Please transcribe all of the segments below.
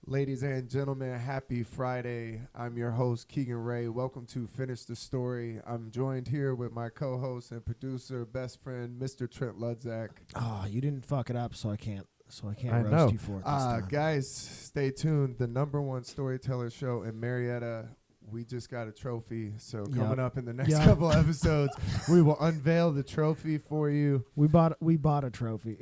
Ladies and gentlemen, happy Friday. I'm your host, Keegan Ray. Welcome to Finish the Story. I'm joined here with my co-host and producer, best friend, Mr. Trent Ludzak. Oh, you didn't fuck it up, so I can't I roast know. you for it this time. Guys, stay tuned. The #1 storyteller show in Marietta. We just got a trophy, so coming up in the next couple episodes, we will unveil the trophy for you. We bought a trophy.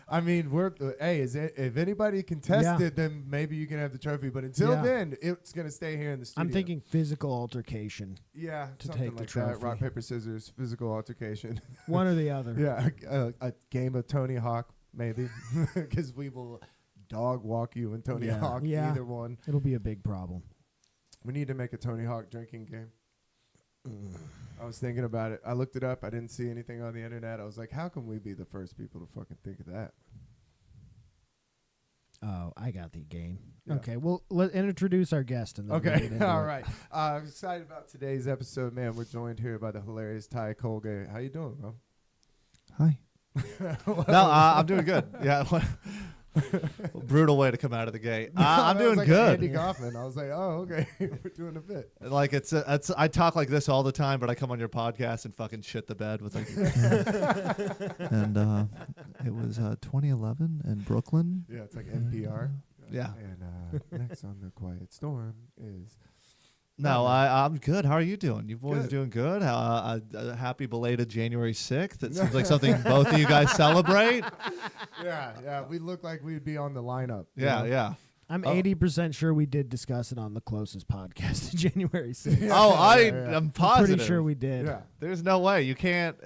I mean, if anybody can test it, then maybe you can have the trophy. But until then, it's gonna stay here in the studio. I'm thinking physical altercation. Yeah, to something take the like trophy. that. Rock, paper, scissors, physical altercation. One or the other. Yeah, a game of Tony Hawk, maybe, because we will dog walk you in Tony Hawk. Either one. It'll be a big problem. We need to make a Tony Hawk drinking game. I was thinking about it. I looked it up. I didn't see anything on the internet. I was like, how can we be the first people to fucking think of that? Oh, I got the game. Yeah. Okay, well, let's introduce our guest. And then we'll get into all it. right. I'm excited about today's episode, man. We're joined here by the hilarious Ty Colgate. How you doing, bro? Hi. No, I'm doing good. Yeah. Brutal way to come out of the gate. I'm doing like good. Andy Kaufman. I was like, oh, okay. We're doing a bit. Like it's I talk like this all the time, but I come on your podcast and fucking shit the bed with like. And it was 2011 in Brooklyn. Yeah, it's like NPR. Yeah. And next on the Quiet Storm is. No, I'm good. How are you doing? You boys Good. doing good? Happy belated January 6th. It seems like something both of you guys celebrate. Yeah. We look like we'd be on the lineup. Yeah. I'm 80% sure we did discuss it on the closest podcast to January 6th. I'm positive. Pretty sure we did. Yeah. There's no way you can't.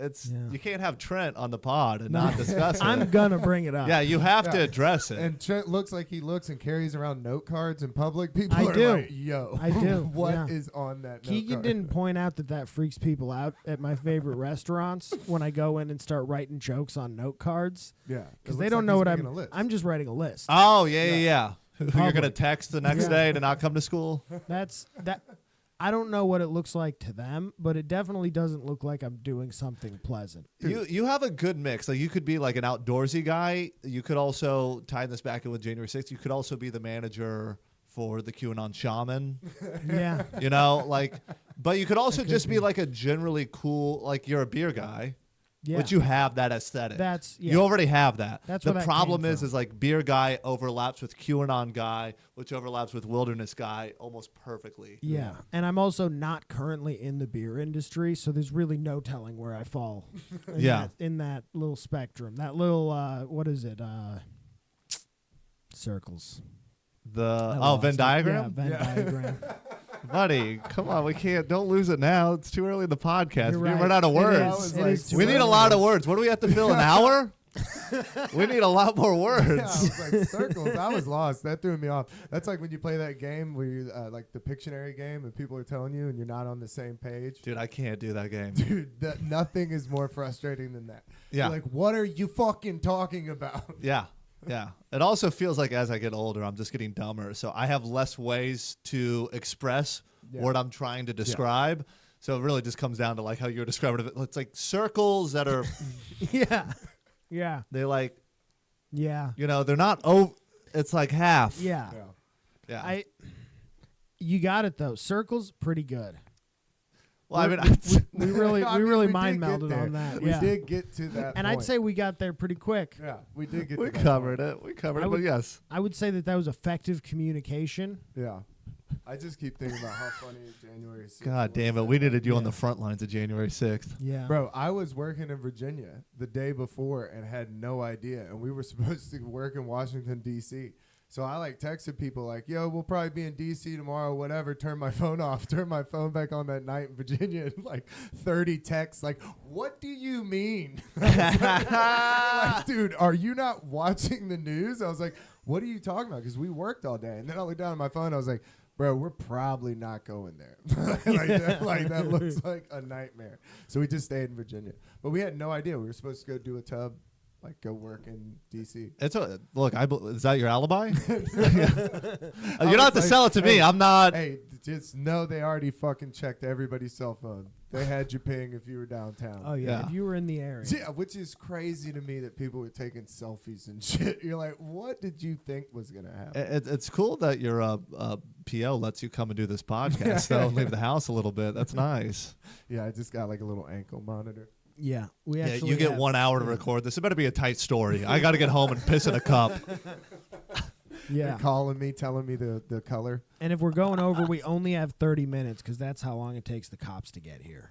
You can't have Trent on the pod and not discuss it. I'm gonna bring it up. Yeah, you have to address it. And Trent looks like he looks and carries around note cards in public. People I are do. like, yo, I do. What is on that note Keegan card? didn't point out that freaks people out at my favorite restaurants when I go in and start writing jokes on note cards. Yeah. Because they don't know what I'm just writing a list. Oh, yeah. Who you're Public. going to text the next day to not come to school? That's that. I don't know what it looks like to them, but it definitely doesn't look like I'm doing something pleasant. You have a good mix. Like you could be like an outdoorsy guy. You could also tie this back in with January 6th. You could also be the manager for the QAnon shaman. Yeah. You know, like, but you could also just be like a generally cool, like you're a beer guy. Yeah. But you have that aesthetic. Yeah. You already have that. That's the where that problem came is from. like beer guy overlaps with QAnon guy, which overlaps with wilderness guy almost perfectly. Yeah. And I'm also not currently in the beer industry, so there's really no telling where I fall in that little spectrum. That little what is it? Circles. Venn diagram? Yeah, Venn diagram. Buddy, come on, don't lose it now. It's too early in the podcast. You're We right. run out of It words. is too We need a early. lot of words. What do we have to fill, an hour? We need a lot more words. Yeah, I was like, circles. I was lost. That threw me off. That's like when you play that game where you like the Pictionary game and people are telling you and you're not on the same page. Dude, I can't do that game. Dude, nothing is more frustrating than that. Yeah. You're like, what are you fucking talking about? Yeah. It also feels like as I get older, I'm just getting dumber. So I have less ways to express what I'm trying to describe. So it really just comes down to like how you're describing it. It's like circles that are. Yeah. They like. Yeah. You know, they're not. It's like half. Yeah. Yeah. You got it though. Circles, pretty good. Well, I mean, we really mind melded on that. We did get to that and point. I'd say we got there pretty quick. Yeah, we did get we to that covered point. it. We covered it, but yes. I would say that was effective communication. Yeah. I just keep thinking about how funny January 6th God damn it. We needed you on the front lines of January 6th. Yeah. Bro, I was working in Virginia the day before and had no idea. And we were supposed to work in Washington, D.C. So I like texted people like, yo, we'll probably be in D.C. tomorrow, whatever. Turn my phone off. Turn my phone back on that night in Virginia. And like 30 texts like, what do you mean? Like, dude, are you not watching the news? I was like, what are you talking about? Because we worked all day. And then I looked down at my phone. I was like, bro, we're probably not going there. That looks like a nightmare. So we just stayed in Virginia. But we had no idea. We were supposed to go do a tub, like go work in D.C. Look, is that your alibi? You don't was have to like, sell it to me. I'm not. Hey, just know they already fucking checked everybody's cell phone. They had you paying if you were downtown. Oh yeah, if you were in the area. Yeah, which is crazy to me that people were taking selfies and shit. You're like, what did you think was gonna happen? It's cool that your PO lets you come and do this podcast though and leave the house a little bit. That's nice. Yeah, I just got like a little ankle monitor. Yeah, we actually. You get 1 hour to record this. It better be a tight story. I got to get home and piss in a cup. Yeah, they're calling me, telling me the color. And if we're going over, we only have 30 minutes because that's how long it takes the cops to get here.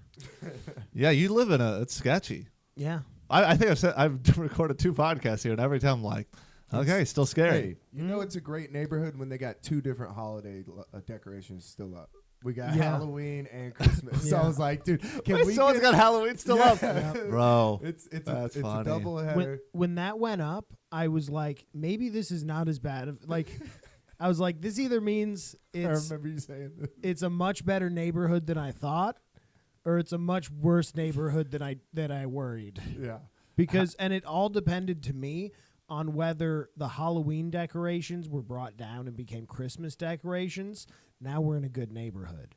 Yeah, you live in it's sketchy. Yeah, I think I've recorded 2 podcasts here, and every time I'm like, okay, still scary. Hey, you know it's a great neighborhood when they got 2 different holiday decorations still up. We got Halloween and Christmas. So I was like, dude, someone's got Halloween still up? Yep. Bro, it's that's a funny. double header. When that went up, I was like, maybe this is not as bad. I was like, this either means I remember you saying this. It's a much better neighborhood than I thought, or it's a much worse neighborhood than I worried. Yeah. Because and it all depended to me on whether the Halloween decorations were brought down and became Christmas decorations. Now we're in a good neighborhood.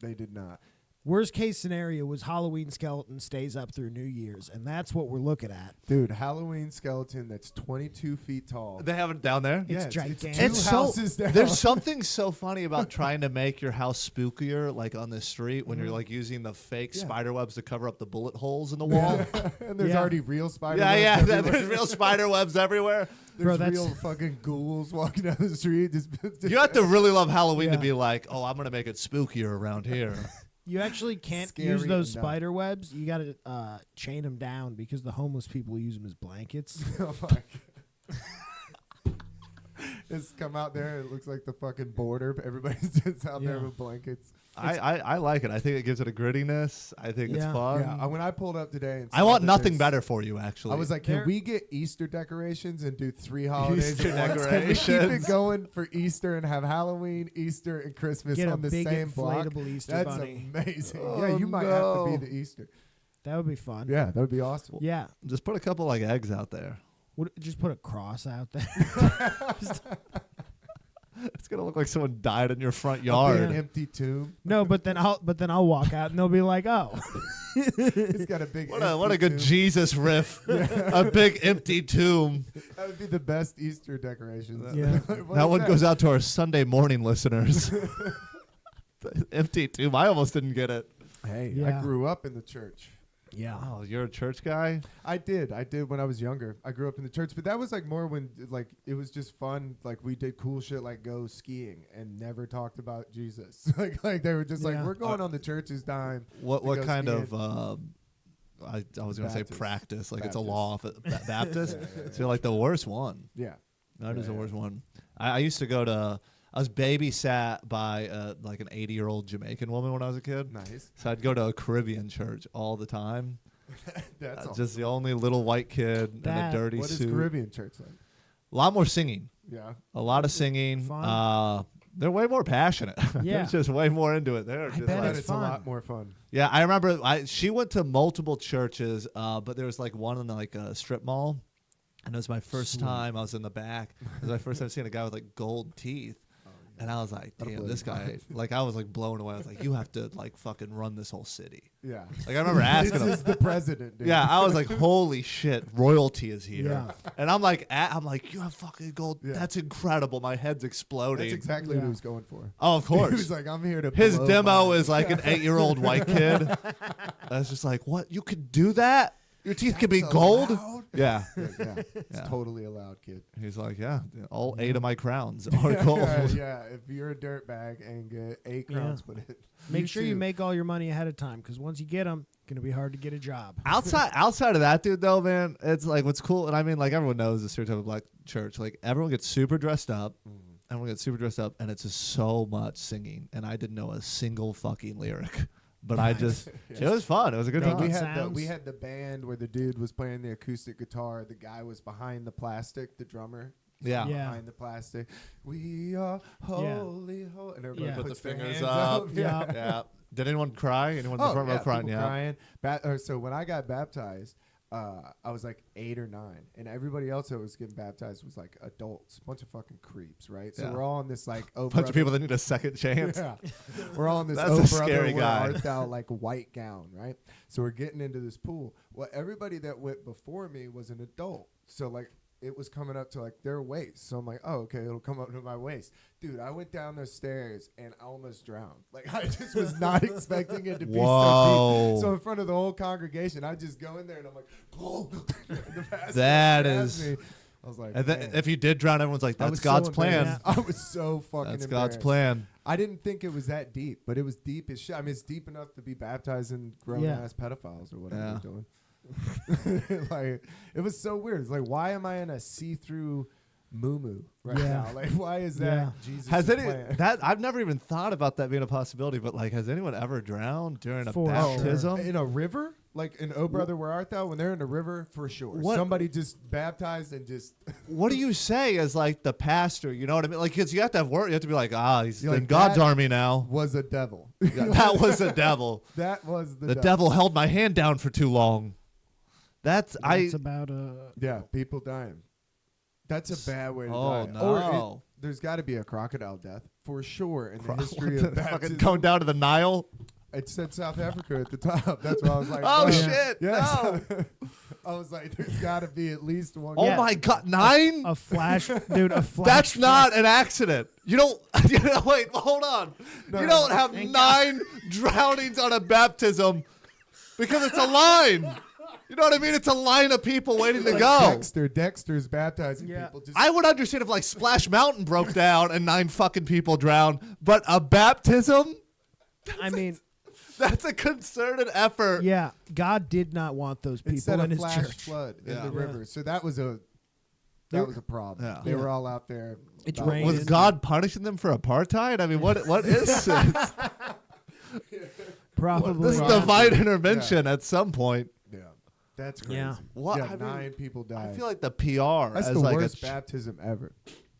They did not. Worst case scenario was Halloween skeleton stays up through New Year's, and that's what we're looking at. Dude, Halloween skeleton that's 22 feet tall. They have it down there? It's gigantic. It's 2 houses down. There's something so funny about trying to make your house spookier, like on the street, when you're like using the fake spider webs to cover up the bullet holes in the wall. And there's already real spider webs. Yeah, everywhere. there's real spider webs everywhere. There's Bro, real fucking ghouls walking down the street. You have to really love Halloween to be like, oh, I'm going to make it spookier around here. You actually can't Scary use those enough. spider webs. You got to chain them down because the homeless people use them as blankets. Oh my God. Just come out there. It looks like the fucking border. Everybody's just out there with blankets. I like it. I think it gives it a grittiness. I think it's fun. Yeah, when I pulled up today, and I want nothing better for you, actually. I was like, can we get Easter decorations and do 3 holidays Easter at once? Can we keep decorations. it going for Easter and have Halloween, Easter, and Christmas Get a on the big same block? inflatable Easter That's bunny. amazing. Oh, yeah, you might have to be the Easter. That would be fun. Yeah, that would be awesome. Yeah. Just put a couple like eggs out there. Just put a cross out there. It's gonna look like someone died in your front An yard. empty tomb. No, but then I'll walk out and they'll be like, oh. It's got a big. What a good tomb. Jesus riff. A big empty tomb. That would be the best Easter decorations. Yeah. That one goes out to our Sunday morning listeners. The empty tomb. I almost didn't get it. Hey, Yeah. I grew up in the church. Yeah. Oh, you're a church guy? I did when I was younger. I grew up in the church, but that was like more when like it was just fun. Like we did cool shit like go skiing and never talked about Jesus. like they were just like, we're going on the church's dime. What go kind skiing. of I was gonna say Baptist. practice. Like it's a Baptist. law of Baptist. Yeah. So you're like the worst one. Yeah. That is the Yeah. worst one. I used to go to I was babysat by like an 80-year-old Jamaican woman when I was a kid. Nice. So I'd go to a Caribbean church all the time. That's awesome. Just the only little white kid in a dirty What is suit. Caribbean church like? A lot more singing. Yeah. A lot of singing. Fun. They're way more passionate. Yeah. They're just way more into it. They're just bet like, But it's a fun. lot more fun. yeah, I remember she went to multiple churches, but there was like one in like a strip mall. And it was my first time. I was in the back. It was my first time seeing a guy with like gold teeth. And I was like, That'll damn, blow this your guy, mind. like I was like blown away. I was like, you have to like fucking run this whole city. Yeah. Like I remember asking This him. is the president, dude. Yeah, I was like, holy shit, royalty is here. Yeah. And I'm like, you have fucking gold. Yeah. That's incredible. My head's exploding. That's exactly what he was going for. Oh, of He course. was like, I'm here to His blow demo mine. is like an 8-year-old white kid. I was just like, what? You could do that? Your teeth could be That's gold? allowed? Yeah. Yeah, it's Yeah. totally allowed, kid. He's like, yeah, all 8 of my crowns are gold. Yeah, if you're a dirtbag and get 8 crowns put in. Make sure you too. make all your money ahead of time because once you get them, it's going to be hard to get a job. Outside of that, dude, though, man, it's like what's cool, and I mean, like everyone knows the stereotype of black church. Like everyone gets super dressed up, everyone gets super dressed up, and it's just so much singing. And I didn't know a single fucking lyric, but I just it was fun. It was a good No, time. we had the band where the dude was playing the acoustic guitar. The guy was behind the plastic, the drummer. Yeah. Yeah. Behind the plastic. We are holy, holy. And everybody Yeah. Put the puts their fingers hands up. Yeah. Yeah. Yeah. Did anyone cry? Anyone in the front row crying? people Yeah. crying. So when I got baptized, I was like 8 or 9, and everybody else that was getting baptized was like adults, a bunch of fucking creeps, right? So Yeah. we're all in this like oh Bunch of people that need a second chance. yeah. We're all in this That's oh a brother scary where guy. art thou like white gown, right? So we're getting into this pool. Well, everybody that went before me was an adult, so like it was coming up to like their waist. So I'm like, oh, okay, it'll come up to my waist. Dude, I went down those stairs and I almost drowned. Like I just was not expecting it to be so Whoa. deep. So in front of the whole congregation, I just go in there and I'm like, oh. That is. Me. I was like, And man. if you did drown, everyone's like, I that's was God's so plan. embarrassed. I was so fucking That's embarrassed. God's plan. I didn't think it was that deep, but it was deep as shit. I mean, it's deep enough to be baptizing grown-ass pedophiles or whatever Yeah. they're doing. Like, it was so weird. It's like, why am I in a see-through moo-moo right Yeah. now? Like, why is that Yeah. Jesus' Has plan? I've never even thought about that being a possibility, but like, has anyone ever drowned during a For baptism? In a river? Like in Oh Brother, Where Art Thou? When they're in a river, for sure. What- Somebody just baptized and just... What do you say as like the pastor? You know what I mean? Like, because you have to have word. You have to be like, he's You're in like, God's that army now. was a devil. That was the devil. That was The devil held my hand down for too long. That's about Yeah, people dying. That's a bad way to Oh, die. no. Or there's got to be a crocodile death for sure in the history of Fucking baptism. going down to the Nile. It said South Africa at the top. That's why I was like, Oh, no. shit. Yes. I was like, there's got to be at least one. Oh Yeah. my God, 9? a flash, dude. A flash. That's not an accident. You don't. Wait, hold on. No, you no, don't no. have 9 drownings on a baptism because it's a line. You know what I mean? It's a line of people waiting to Like go. Dexter's baptizing Yeah. people. Just, I would understand if like Splash Mountain broke down and 9 fucking people drowned, but a baptism? I mean, That's a concerted effort. yeah. God did not want those it people said in a His flash church. flood in Yeah. the river. So that was a problem. Yeah. They were all out there. It's about- raining. Was God punishing them for apartheid? I mean, what is this? Probably. This is Probably. divine intervention at some point. Yeah. That's crazy. Yeah. What? Yeah, I mean, 9 people died. I feel like the PR That's as the like worst baptism ever.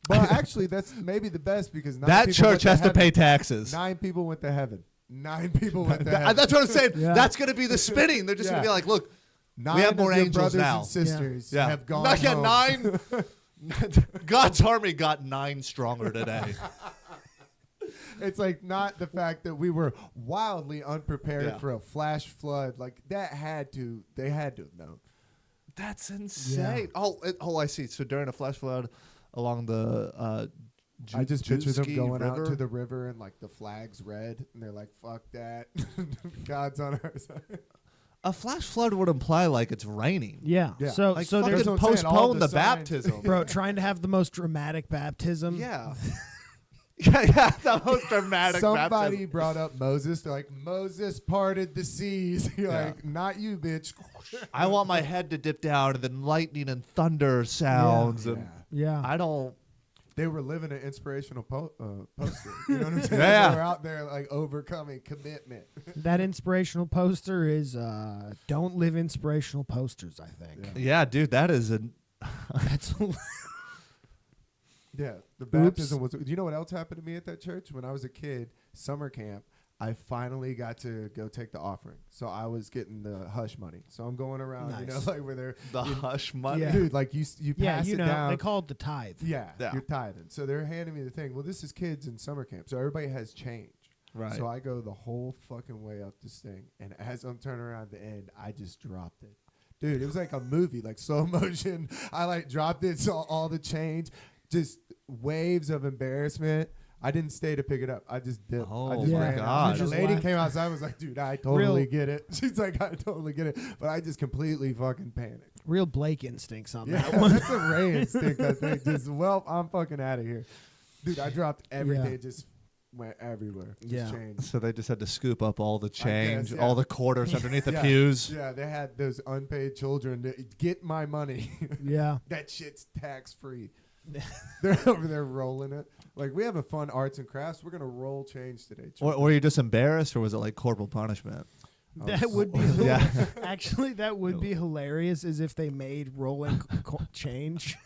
Well, actually, that's maybe the best because 9 that people church went has to heaven. pay taxes. 9 people went to heaven. 9 people went to heaven. That's what I'm saying. Yeah. That's going to be the spinning. They're just going to Yeah. be like, look, 9 we have more of your angels brothers now. and sisters yeah. have gone Not yet home. 9. God's army got 9 stronger today. It's like not the fact that we were wildly unprepared Yeah. for a flash flood. Like they had to have known. That's insane. Oh, I see. So during a flash flood along the I just picture them Juski going out River. to the river and like the flag's red and they're like, fuck that. God's on our side. A flash flood would imply like it's raining. Yeah. Yeah. So Like so fucking there's That's what I'm saying, all postpone the the signs. baptism. bro trying to have the most dramatic baptism. Yeah. yeah, the most dramatic Somebody baptism. brought up Moses. They're like, Moses parted the seas. You're Yeah. like, not you, bitch. I want my head to dip down and then lightning and thunder sounds. Yeah. And Yeah. I don't. They were living an inspirational poster. You know what I'm saying? Yeah. They were out there like overcoming commitment. That inspirational poster is don't live inspirational posters, I think. Yeah, dude, that is an. That's Yeah, the baptism was. You know what else happened to me at that church when I was a kid? Summer camp. I finally got to go take the offering, so I was getting the hush money. So I'm going around, you know, Nice. like where they're The hush money. Yeah. dude, like you yeah, pass you it know, down. they call it the tithe. Yeah, Yeah. you're tithing. So they're handing me the thing. Well, this is kids in summer camp, so everybody has change. Right. So I go the whole fucking way up this thing, and as I'm turning around the end, I just dropped it. Dude, it was like a movie, like slow motion. I like dropped it, saw all the change, just waves of embarrassment. I didn't stay to pick it up. I just dipped. I Oh just my ran out. God. The You just lady left. came outside and was like, dude, I totally Real- get it. She's like, I totally get it. But I just completely fucking panicked. Real Blake instincts on Yeah, that one. that's a Ray instinct, I think. Just, well, I'm fucking out of here. Dude, I dropped everything. Yeah. It just went everywhere. Just Yeah. changed. So they just had to scoop up all the change, yeah. all the quarters underneath the Yeah. pews. Yeah, they had those unpaid children to get my money. Yeah. That shit's tax free. They're over there rolling it. Like, we have a fun arts and crafts. We're going to roll change today. Or were you just embarrassed, or was it like corporal punishment? That would be Yeah. actually that would be hilarious as if they made rolling change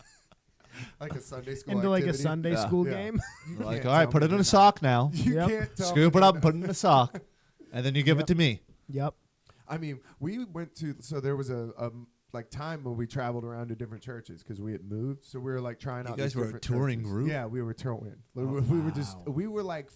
like a Sunday school into like a activity. Sunday Yeah. school Yeah. game. You Like, can't all right, tell put me it in you're a not- sock now. You Yep. can't tell Scoop me it up, you're put it in a sock, and then you give Yep. it to me. Yep. I mean, we went to, so there was a like time when we traveled around to different churches because we had moved. So we were like trying out. You guys these were a different touring churches. group? Yeah, we were touring. Oh, We were like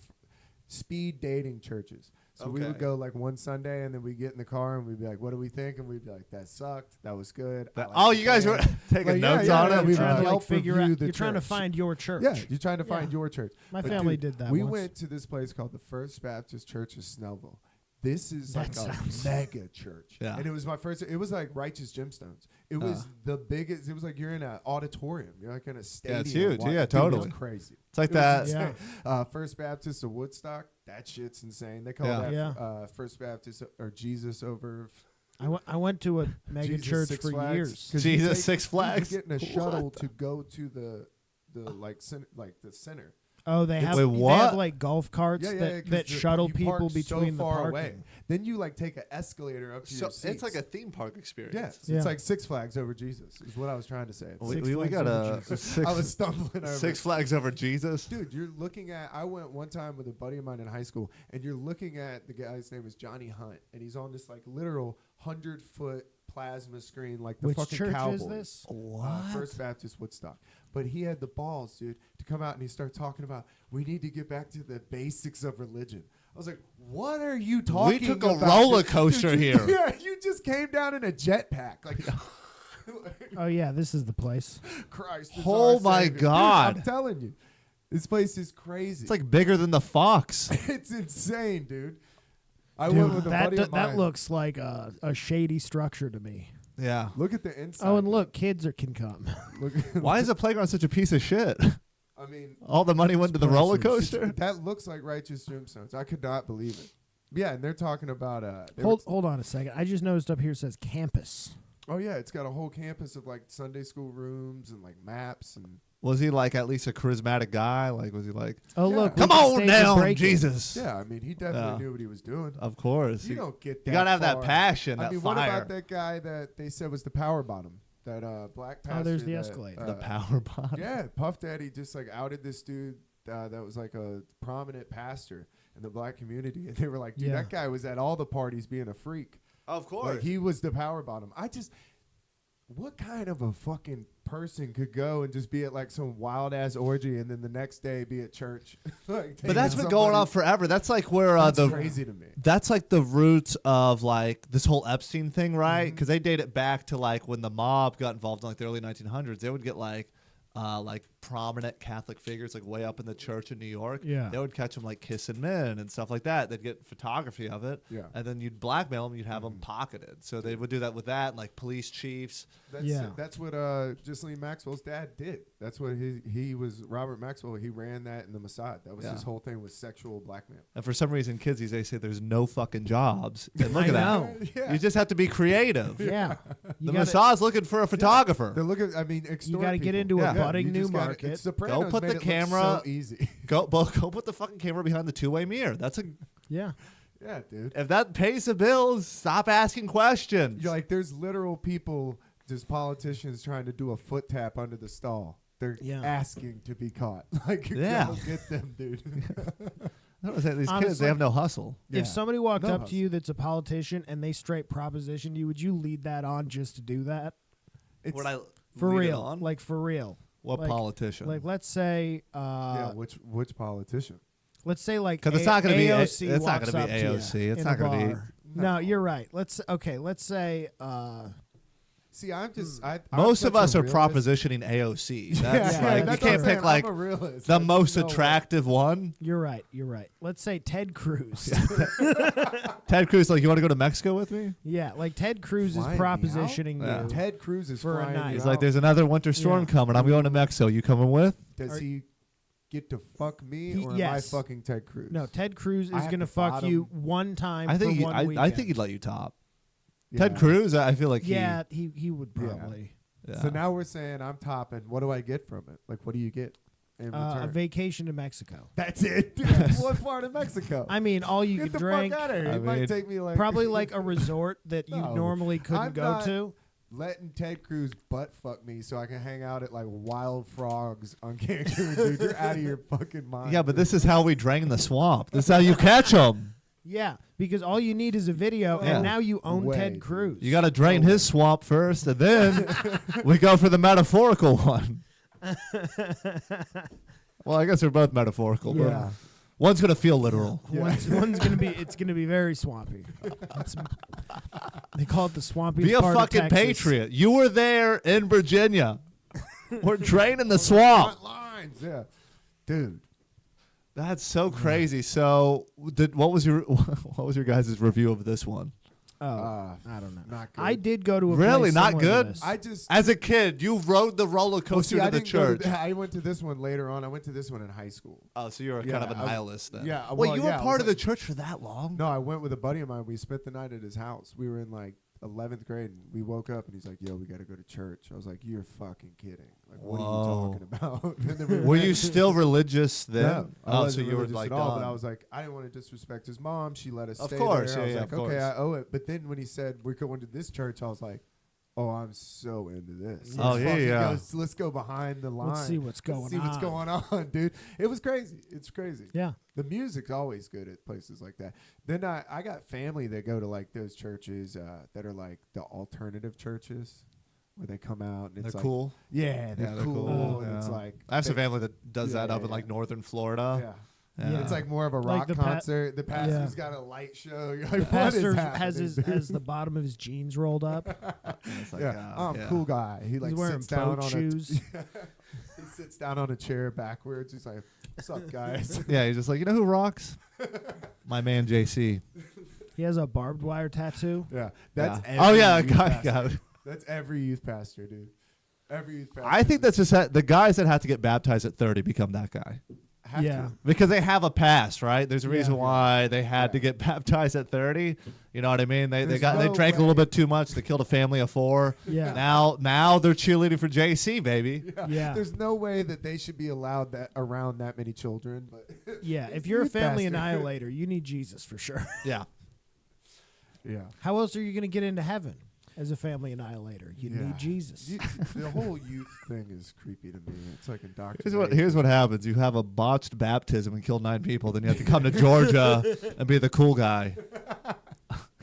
speed dating churches. So we would Okay. go like one Sunday and then we'd get in the car and we'd be like, what do we think? And we'd be like, that sucked. That was good. I liked Oh, the you guys were band." taking Like, yeah, notes yeah, on yeah, it. we You're trying to like Yelp figure review out. the You're trying to church. find your church. Yeah, you're trying to Yeah. find your church. My But family dude, did that. We once. went to this place called the First Baptist Church of Snellville. This is That like sounds- a mega church. Yeah. And it was my first, it was like Righteous Gemstones. It was the biggest, it was like you're in an auditorium. You're like in a stadium. it's huge. Watching- Yeah, dude, it was totally. crazy. It's like It was that. insane. Yeah. First Baptist of Woodstock, that shit's insane. They call Yeah. that Yeah. First Baptist or Jesus over I went to a mega Jesus church Six for Flags. years. 'Cause you Jesus take- Six Flags. You get in a shuttle to go to the like the center. Oh, they have, Wait, they what? have like golf carts Yeah, 'cause that shuttle you people park between so the far parking. away. Then you like take an escalator up to So your it's seats. like a theme park experience. yeah, Yeah. it's like Six Flags over Jesus is what I was trying to say. We, Six we Flags got over a Jesus. I was six, stumbling over. Six Flags over Jesus. Dude, you're looking at. I went one time with a buddy of mine in high school, and you're looking at the guy's name is Johnny Hunt, and he's on this like literal 100-foot plasma screen, like the Which fucking church Cowboys. is this? First Baptist Woodstock. But he had the balls, dude, to come out and he started talking about we need to get back to the basics of religion. I was like, what are you talking We took about? a roller Dude, coaster you- here. Yeah, you just came down in a jetpack. Like, Oh yeah, this is the place. Christ. is Oh our my Savior. Dude, God. I'm telling you. This place is crazy. It's like bigger than the Fox. It's insane, dude. I Dude, went with a buddy of that mine. looks like a shady structure to me. Yeah. Look at the inside. Oh, and look, kids can come. Look, Why is the playground such a piece of shit? I mean, All the money went to the roller Explosives. coaster. that looks like Righteous Gemstones. I could not believe it. Yeah, and they're talking about Hold on a second. I just noticed up here it says campus. Oh yeah, it's got a whole campus of like Sunday school rooms and like maps and Was he like at least a charismatic guy? Like was he like, Oh Yeah. look, we come can on stage a down, break-in. Jesus? yeah. I mean, he definitely Yeah. knew what he was doing. Of course. You don't get that. You gotta have that far. passion, I that mean, fire. what about that guy that they said was the power bottom? That black pastor. Oh, there's the that, escalator. The power bottom. Yeah, Puff Daddy just like outed this dude that was like a prominent pastor in the black community, and they were like, dude, Yeah. that guy was at all the parties being a freak. Of course. Like he was the power bottom. What kind of a fucking person could go and just be at like some wild ass orgy and then the next day be at church? Like, But that's been going on forever. That's like where That's the crazy to me. that's like the roots of like this whole Epstein thing, right? Mm-hmm. Because they date it back to like when the mob got involved in like the early 1900s. They would get like prominent Catholic figures like way up in the church in New York. Yeah. They would catch them like kissing men and stuff like that. They'd get photography of it. Yeah. And then you'd blackmail them. You'd have them pocketed. So they would do that with that, like police chiefs. That's what Ghislaine Maxwell's dad did. That's what he was Robert Maxwell. He ran that in the Mossad. That was Yeah. his whole thing was sexual blackmail. And for some reason, kids these days say there's no fucking jobs. And look I at know. that. Yeah. You just have to be creative. Yeah, The Mossad's looking for a photographer. They're looking. I mean, You extort got to get people. into Yeah. a budding You new just gotta- market. it's Sopranos Go put made the it look camera- so easy. Go put the fucking camera behind the two-way mirror. That's a Yeah, Yeah, dude. if that pays the bills, stop asking questions. You're like, there's literal people, just politicians trying to do a foot tap under the stall. They're Yeah. asking to be caught. Like, Yeah. go get them, dude. I don't know, these kids, Honestly, they have no hustle. Yeah. if somebody walked No up hustle. to you that's a politician and they straight propositioned you, would you lead that on just to do that? It's, Would I For lead it real, on? like for real. What like- politician? Like let's say, yeah, which politician? let's say like 'Cause it's not gonna be AOC it's not walks gonna be up to you AOC. It's in not a gonna be- bar. No, you're right. Let's say See, I'm just. I'm Most such of us a are realist. propositioning AOC. That's Yeah, like that's you what can't I'm pick saying. like I'm a realist. the Like, most no way. attractive one. you're right. You're right. Let's say Ted Cruz. Ted Cruz, like, you want to go to Mexico with me? Yeah, like Ted Cruz is Flying me out? propositioning Yeah. you. Ted Cruz is For a flying night. you He's out. like, there's another winter storm Yeah. coming. I'm going to Mexico. You coming with? Does Are- he get to fuck me, He- or yes. am I fucking Ted Cruz? No, Ted Cruz I is have going to to fuck bottom- you one time I think for he, one I weekend. think he'd let you top. Yeah. Ted Cruz, I feel like Yeah, he would Yeah. probably. Yeah. So now we're saying I'm topping. What do I get from it? Like, what do you get in A return? vacation to Mexico. That's it. What part of Mexico? I mean, all you Get can the drink. fuck out of here. I It might mean, take me like Probably like a resort that you No, normally couldn't I'm go not- to. letting Ted Cruz butt fuck me so I can hang out at like Wild Frogs on Cancun, dude. You're out of your fucking mind. Yeah, but this is how we drain the swamp. This is how you catch them. Yeah, because all you need is a video, Yeah. and now you own Way, Ted dude. Cruz. You got to drain his swamp first, and then we go for the metaphorical one. Well, I guess they're both metaphorical, but Yeah. one's gonna feel literal. One's gonna be. It's gonna be very swampy. They call it the swampy. Be a part of fucking Texas. patriot. You were there in Virginia. We're draining the swamp. Front lines, yeah, dude. That's so crazy. So, what was your guys' review of this one? Oh, Uh, I don't know. not good. I did go to a Really? place Not similar to good? this. I just As a kid, you rode the roller well, coaster see, I to the didn't go church. I went to this one later on. I went to this one in high school. Oh, so you were Yeah, kind of a I- nihilist then. yeah, Wait, well, you were yeah, I part was of the like- church for that long? No, I went with a buddy of mine. We spent the night at his house. We were in like 11th grade, and we woke up, and he's like, "Yo, we got to go to church." I was like, "You're fucking kidding! Like, what are Whoa. you talking about?" And then we Were went. you still religious then? No, I Oh, so wasn't you were religious like, at all, but done. I was like, I didn't want to disrespect his mom. She let us Of stay course, there. I yeah, was yeah, like, of okay, course. I owe it. But then when he said we're going to this church, I was like, oh, I'm so into this. Oh, Let's yeah, fucking yeah. let's go behind the line. Let's see what's going Let's see what's on. going on, dude. It was crazy. It's crazy. Yeah. The music's always good at places like that. Then I got family that go to like those churches that are like the alternative churches where they come out and They're it's like, cool. yeah, they're, they're cool. cool. And it's Yeah. like I have some they- family that does Yeah, that up yeah, in like yeah. northern Florida. yeah. Yeah. It's like more of a Like rock the pa- concert. The pastor's Yeah. got a light show. You're The like, what is pastor happening, has dude? the bottom of his jeans rolled up. It's like, Yeah, uh, I'm yeah. a cool guy. He like He's wearing sits down boat on shoes. he sits down on a chair backwards. He's like, "What's up, guys?" Yeah, he's just like, you know who rocks? My man JC. He has a barbed wire tattoo. yeah, that's Yeah. every Oh yeah, youth got pastor. it. That's every youth pastor, dude. Every youth pastor. I think that's just the guys that have to get baptized at 30 become that guy. have Yeah. to. Because they have a past, right? There's a reason Yeah. why they had Yeah. to get baptized at 30. You know what I mean? They There's they no drank a little way. bit too much. They killed a family of 4. Yeah. Now they're cheerleading for JC, baby. Yeah. There's no way that they should be allowed that around that many children. But Yeah. He's If you're a youth family pastor. annihilator, you need Jesus for sure. Yeah. yeah. How else are you going to get into heaven as a family annihilator? You Yeah. need Jesus. The whole youth thing is creepy to me. It's like Here's what happens. You have a botched baptism and kill 9 people. Then you have to come to Georgia and be the cool guy.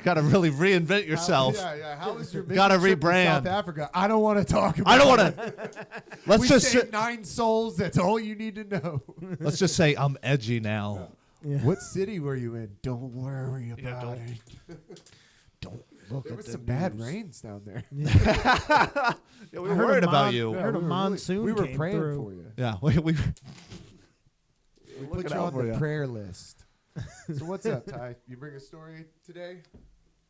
Got to really reinvent yourself. Yeah. How was your Gotta mission trip to rebrand. South Africa? I don't want to talk about I don't want it. to. Let's We just saved 9 souls. That's all you need to know. let's just say I'm edgy now. Yeah. What city were you in? Don't worry about Yeah, don't- it. Don't look There at was the some bad news. rains down there. Yeah, we I were heard a worried about mon- you. I heard a we were monsoon we were came praying through. for you. Yeah, we We looking put you out on for the ya. prayer list. So what's up, Ty? You bring a story today?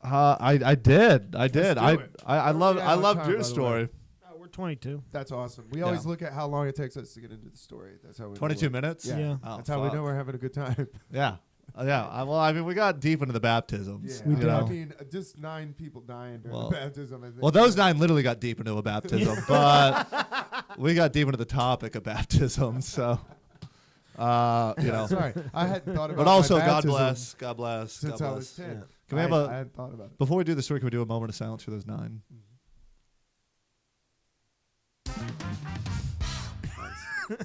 I did. do I it. I Where are love we at I on loved time, your by the story. way? Oh, we're 22. That's awesome. We Yeah. always look at how long it takes us to get into the story. That's how we know 22 we're- minutes. Yeah, Yeah. Oh, that's how we fuck. know we're having a good time. Yeah. Yeah. Well, I mean, we got deep into the baptisms. Yeah, We you did. know? I mean, just 9 people dying during Well- the baptism. I think. Well, those 9 literally got deep into a baptism, but we got deep into the topic of baptism. So, you know. Sorry, I hadn't thought about. But also, my God baptism bless. God bless. Since God I was bless. 10. Yeah. Can we have a- I hadn't thought about it. Before we do the story, can we do a moment of silence for those 9?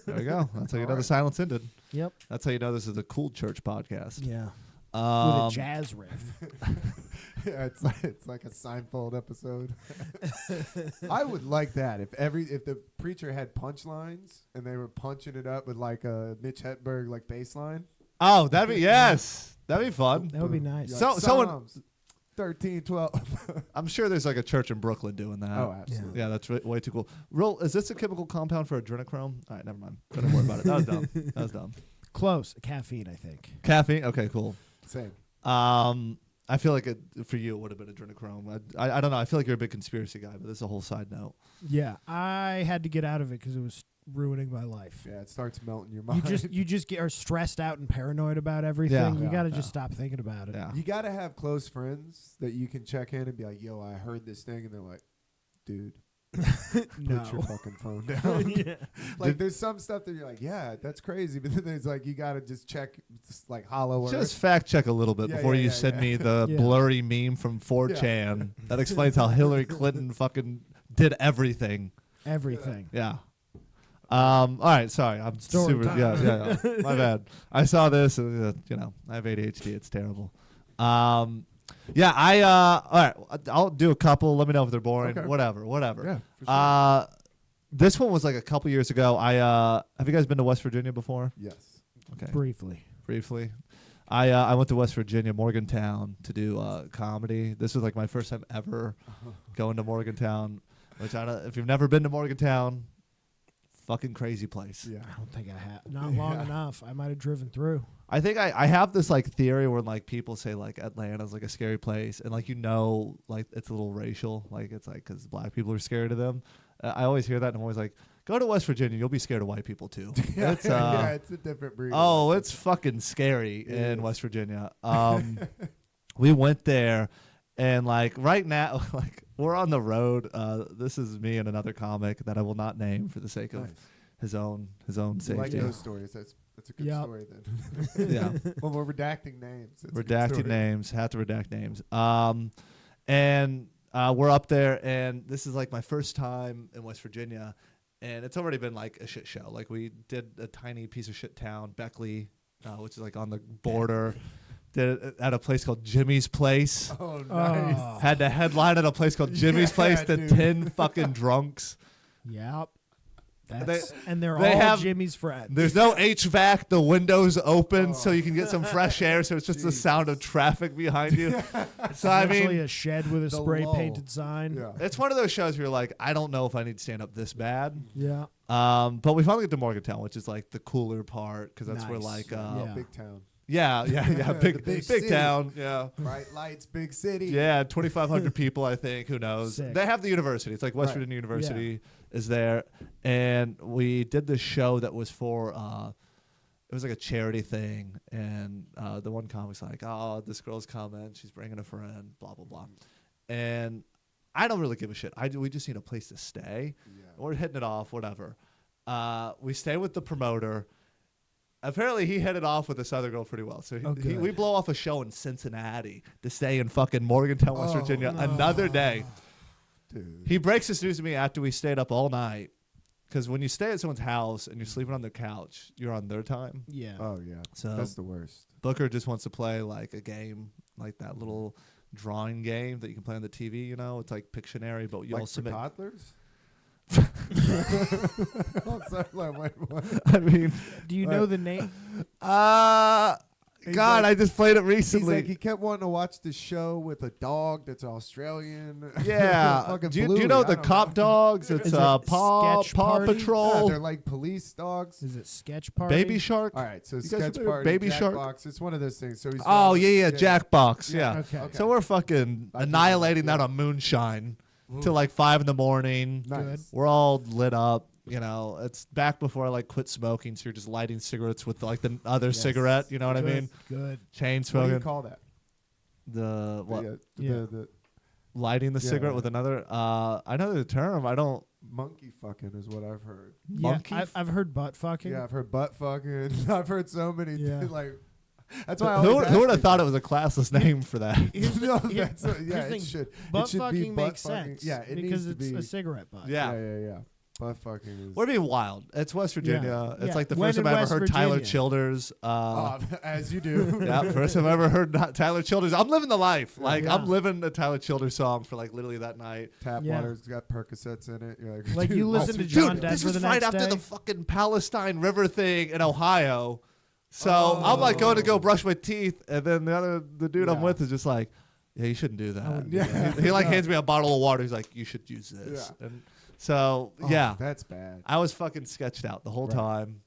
There we go. That's how you know the silence ended. Yep. That's how you know this is a cool church podcast. Yeah. With a Um, jazz riff. Yeah, it's like a Seinfeld episode. I would like that if the preacher had punchlines and they were punching it up with like a Mitch Hedberg like bass line. oh, that'd be yes, that'd be fun. That would be nice. So- someone- Psalms 13, 12. I'm sure there's like a church in Brooklyn doing that. Oh, absolutely. Yeah, that's way too cool. Is this a chemical compound for adrenochrome? All right, never mind. Don't worry about it. That was dumb. That was dumb. Close. Caffeine, I think. Caffeine? Okay, cool. Same. I feel like for you it would have been adrenochrome. I don't know. I feel like you're a big conspiracy guy, but this is a whole side note. Yeah. I had to get out of it because it was ruining my life. Yeah, it starts melting your You mind. you just are stressed out and paranoid about everything. You Yeah, got to yeah. just stop thinking about it. Yeah. You got to have close friends that you can check in and be like, "Yo, I heard this thing," and they're like, "Dude, No. put your fucking phone down." Yeah. Like, there's some stuff that you're like, "Yeah, that's crazy," but then there's like, you got to just check, just like hollow earth. Just fact check a little bit Yeah, before yeah, you yeah, send yeah. me the Yeah. blurry meme from 4chan that explains how Hillary Clinton fucking did everything. Everything. Yeah. All right. Sorry. I'm Story super. time. Yeah. My bad. I saw this. And, I have ADHD. It's terrible. Yeah, all right, I'll do a couple. Let me know if they're boring. Okay. Whatever. Yeah, for sure. This one was like a couple years ago. Have you guys been to West Virginia before? Yes. Okay. Briefly. I went to West Virginia, Morgantown, to do comedy. This was like my first time ever going to Morgantown. Which if you've never been to Morgantown, fucking crazy place. Yeah. I don't think I have. Not long enough. I might have driven through. I think I have this like theory where like people say like Atlanta's like a scary place, and like like it's a little racial, like it's like because black people are scared of them. I always hear that, and I'm always like, go to West Virginia, you'll be scared of white people too. Yeah, It's, it's a different breed. oh, it's fucking scary It in is. West Virginia. We went there, and like right now, like we're on the road. This is me and another comic that I will not name for the sake of Nice. his own You safety. like those stories. That's a good Yep. story then. Yeah. Well, we're redacting names. That's a good Redacted story. names. Have to redact names. And we're up there, and this is like my first time in West Virginia, and it's already been like a shit show. Like we did a tiny piece of shit town, Beckley, which is like on the border. Did it at a place called Jimmy's Place. Oh, nice. Oh. Had to headline at a place called Jimmy's Yeah, Place to dude. 10 fucking drunks. Yep. They They're they all have- Jimmy's friends. There's no HVAC. The windows open Oh. so you can get some fresh air. So it's just the sound of traffic behind you. So I Essentially mean, a shed with a The spray lull. painted sign. Yeah. it's one of those shows where you're like, I don't know if I need to stand up this bad. Yeah. But we finally get to Morgantown, which is like the cooler part because that's where Nice. like Yeah. Big town. yeah The big big big city. town, yeah. Bright lights, big city. Yeah, 2,500 people, I think. Who knows? Sick. They have the university. It's like West Right. Virginia University is there. And we did this show that was for, it was like a charity thing. And the one comic's like, oh, this girl's coming. She's bringing a friend, blah, blah, blah. And I don't really give a shit. We just need a place to stay. Yeah. We're hitting it off, whatever. We stay with the promoter. Apparently, he hit it off with this other girl pretty well. So good. we blow off a show in Cincinnati to stay in fucking Morgantown, West Oh, Virginia, no. another day. Dude. He breaks this news to me after we stayed up all night. Because when you stay at someone's house and you're sleeping on their couch, you're on their time. Yeah. Oh, yeah. So That's the worst. Booker just wants to play like a game, like that little drawing game that you can play on the TV. You know, it's like Pictionary, but you Like also for make. toddlers? Oh, sorry, like, wait, what? I mean, Do you know the name? He's God, like- I just played it He's recently. like, he kept wanting to watch the show with a dog that's Australian. Yeah. Fucking do you Bluey, know I the don't cop know. dogs? It's Is it Paw Sketch Party? Yeah, Patrol, they're like police dogs. Is it Sketch Party? Baby Shark. All right, so guys sketch remember party, Baby Shark? Jackbox. It's one of those things. So he's Oh driving- yeah, Jackbox. Yeah. Okay. So we're fucking I do annihilating know, that yeah. on moonshine Ooh. till like 5 a.m. Nice. We're all lit up. You know, it's back before I like quit smoking, so you're just lighting cigarettes with like the other Yes. cigarette. You know what I Good, mean? Good. Chain What do you smoking. call that? The what? Yeah. The Lighting the Yeah. cigarette with another. I know the term. I don't. monkey fucking is what I've heard. Monkey Yeah, I've heard butt fucking. Yeah, I've heard butt fucking. I've heard so many. Yeah. Like, that's why I Who always would ask have thought it was a classless name for that? people. No, Here- that's here's yeah, the it thing. should. Butt it should be fucking butt makes fucking. sense. Yeah, it because needs to it's be. a cigarette butt. Yeah. Yeah. Butt fucking is. Would be wild. It's West Virginia. It's Yeah. like the When first in time I ever West heard Tyler Virginia? Childers. As you do. Yeah, first time I ever heard Tyler Childers. I'm living the life. Like Yeah. I'm living a Tyler Childers song for like literally that night. Tap Yeah. water's got Percocets in it. You're like, Like, dude, you listen to dude, John Dude, Denver this was the right next after day? the fucking Palestine River thing in Ohio. So I'm like Oh. going to go brush my teeth, and then the dude I'm Yeah. with is just like, yeah, you shouldn't do that. Yeah. He like Yeah. hands me a bottle of water. He's like, you should use this. Yeah. And so Oh, yeah, that's bad. I was fucking sketched out the whole Right. time.